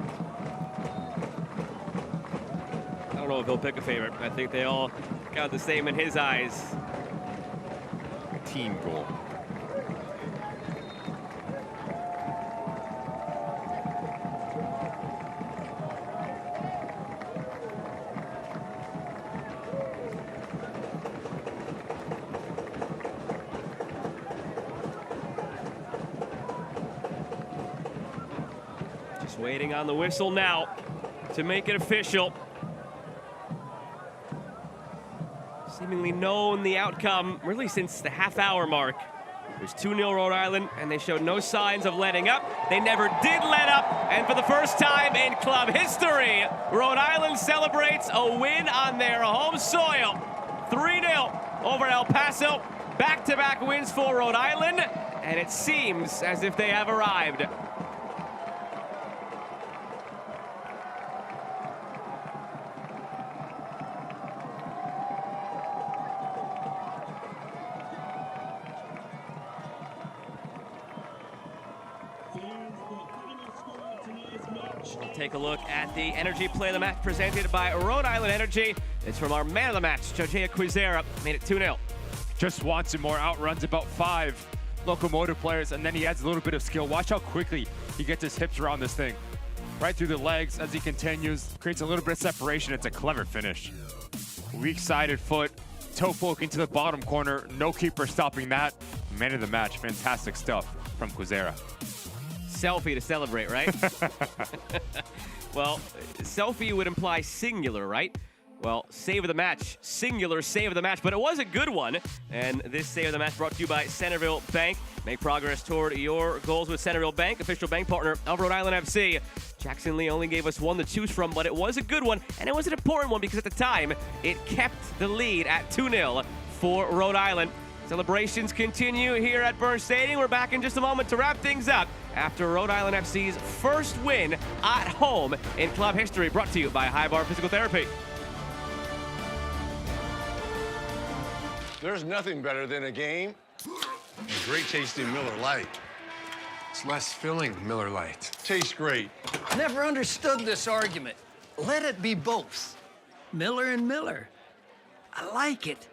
I don't know if he'll pick a favorite. I think they all got the same in his eyes. A team goal. Just waiting on the whistle now to make it official. Seemingly known the outcome really since the half-hour mark. It was 2-0 Rhode Island, and they showed no signs of letting up. They never did let up, and for the first time in club history, Rhode Island celebrates a win on their home soil. 3-0 over El Paso. Back-to-back wins for Rhode Island, and it seems as if they have arrived. We'll take a look at the Energy Play of the Match presented by Rhode Island Energy. It's from our man of the match, Jose Quizera, made it 2-0. Just wants some more outrruns about 5 Locomotive players, and then he adds a little bit of skill. Watch how quickly he gets his hips around this thing. Right through the legs as he continues, creates a little bit of separation. It's a clever finish. Weak-sided foot, toe poke into the bottom corner. No keeper stopping that. Man of the match, fantastic stuff from Quizera. Selfie to celebrate, right? Well, selfie would imply singular, right? Well, save of the match, singular save of the match, but it was a good one. And this save of the match brought to you by Centerville Bank. Make progress toward your goals with Centerville Bank, official bank partner of Rhode Island FC. Jackson Lee only gave us one to choose from, but it was a good one, and it was an important one because at the time, it kept the lead at 2-0 for Rhode Island. Celebrations continue here at Burns Stadium. We're back in just a moment to wrap things up after Rhode Island FC's first win at home in club history, brought to you by High Bar Physical Therapy. There's nothing better than a game and great tasting Miller Lite. It's less filling, Miller Lite. Tastes great. Never understood this argument. Let it be both. Miller and Miller. I like it.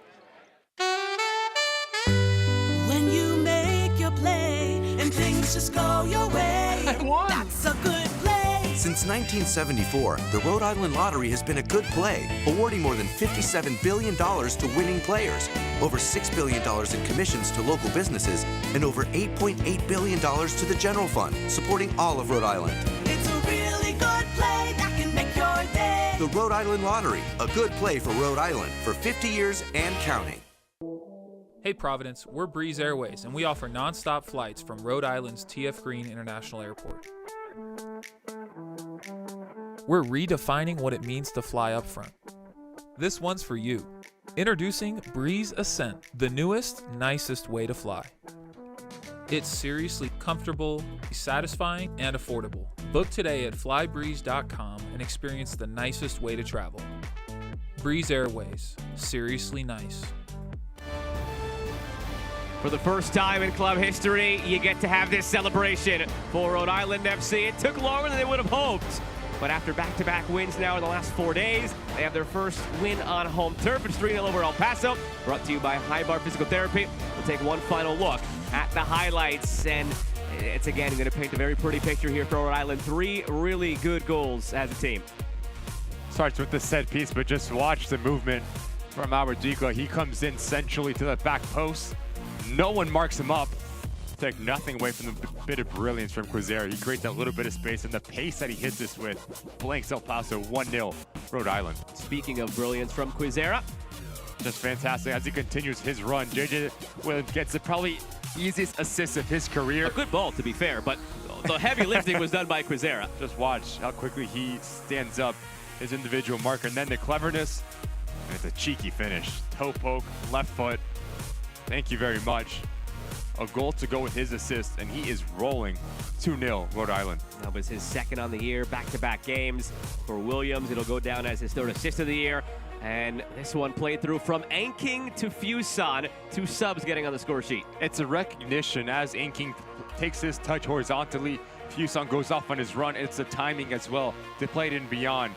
When you make your play and things just go your way, that's a good play. Since 1974, the Rhode Island Lottery has been a good play, awarding more than $57 billion to winning players, over $6 billion in commissions to local businesses, and over $8.8 billion to the general fund, supporting all of Rhode Island. It's a really good play that can make your day. The Rhode Island Lottery, a good play for Rhode Island for 50 years and counting. Hey Providence, we're Breeze Airways, and we offer non-stop flights from Rhode Island's T.F. Green International Airport. We're redefining what it means to fly up front. This one's for you. Introducing Breeze Ascent, the newest, nicest way to fly. It's seriously comfortable, satisfying, and affordable. Book today at flybreeze.com and experience the nicest way to travel. Breeze Airways, seriously nice. For the first time in club history, you get to have this celebration for Rhode Island FC. It took longer than they would have hoped, but after back-to-back wins now in the last 4 days, they have their first win on home turf. It's 3-0 over El Paso, brought to you by High Bar Physical Therapy. We'll take one final look at the highlights, and it's again going to paint a very pretty picture here for Rhode Island. 3 really good goals as a team. Starts with the set piece, but just watch the movement from Albert Dikla. He comes in centrally to the back post. No one marks him up. Take nothing away from the bit of brilliance from Quizera. He creates that little bit of space, and the pace that he hits this with blanks El Paso 1-0 Rhode Island. Speaking of brilliance from Quizera, just fantastic as he continues his run. JJ Williams gets the probably easiest assist of his career. A good ball, to be fair, but the heavy lifting was done by Quizera. Just watch how quickly he stands up his individual marker, and then the cleverness, and it's a cheeky finish. Toe poke, left foot. Thank you very much. A goal to go with his assist, and he is rolling 2-0 Rhode Island. That was his second on the year, back-to-back games. For Williams, it'll go down as his third assist of the year. And this one played through from Anking to Fuson, 2 subs getting on the score sheet. It's a recognition as Anking takes his touch horizontally. Fuson goes off on his run. It's the timing as well to play it in beyond.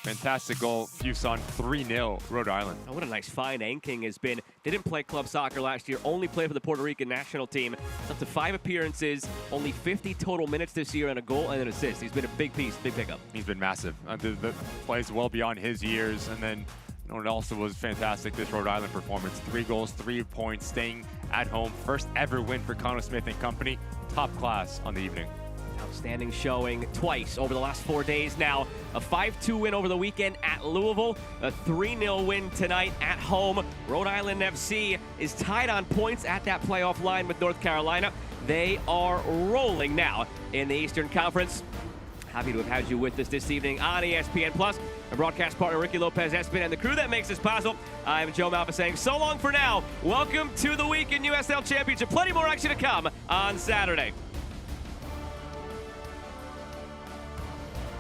Fantastic goal, Fuson, 3-0 Rhode Island. Oh, what a nice find Anking has been. Didn't play club soccer last year, only played for the Puerto Rican national team. It's up to 5 appearances, only 50 total minutes this year, and a goal and an assist. He's been a big piece, big pickup. He's been massive. The plays well beyond his years, and then it also was fantastic, this Rhode Island performance. 3 goals, 3 points, staying at home. First ever win for Connell Smith and company. Top class on the evening. Outstanding showing twice over the last 4 days now. A 5-2 win over the weekend at Louisville. A 3-0 win tonight at home. Rhode Island FC is tied on points at that playoff line with North Carolina. They are rolling now in the Eastern Conference. Happy to have had you with us this evening on ESPN+. Our broadcast partner, Ricky Lopez-Espin, and the crew that makes this possible. I'm Joe Malva saying so long for now. Welcome to the week in USL Championship. Plenty more action to come on Saturday.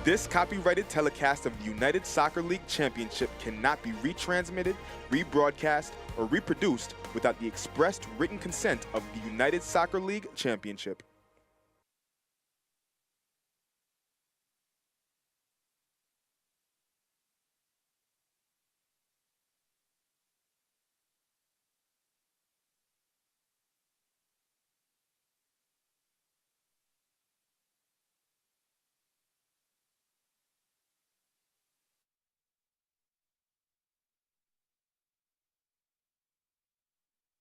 This copyrighted telecast of the United Soccer League Championship cannot be retransmitted, rebroadcast, or reproduced without the expressed written consent of the United Soccer League Championship.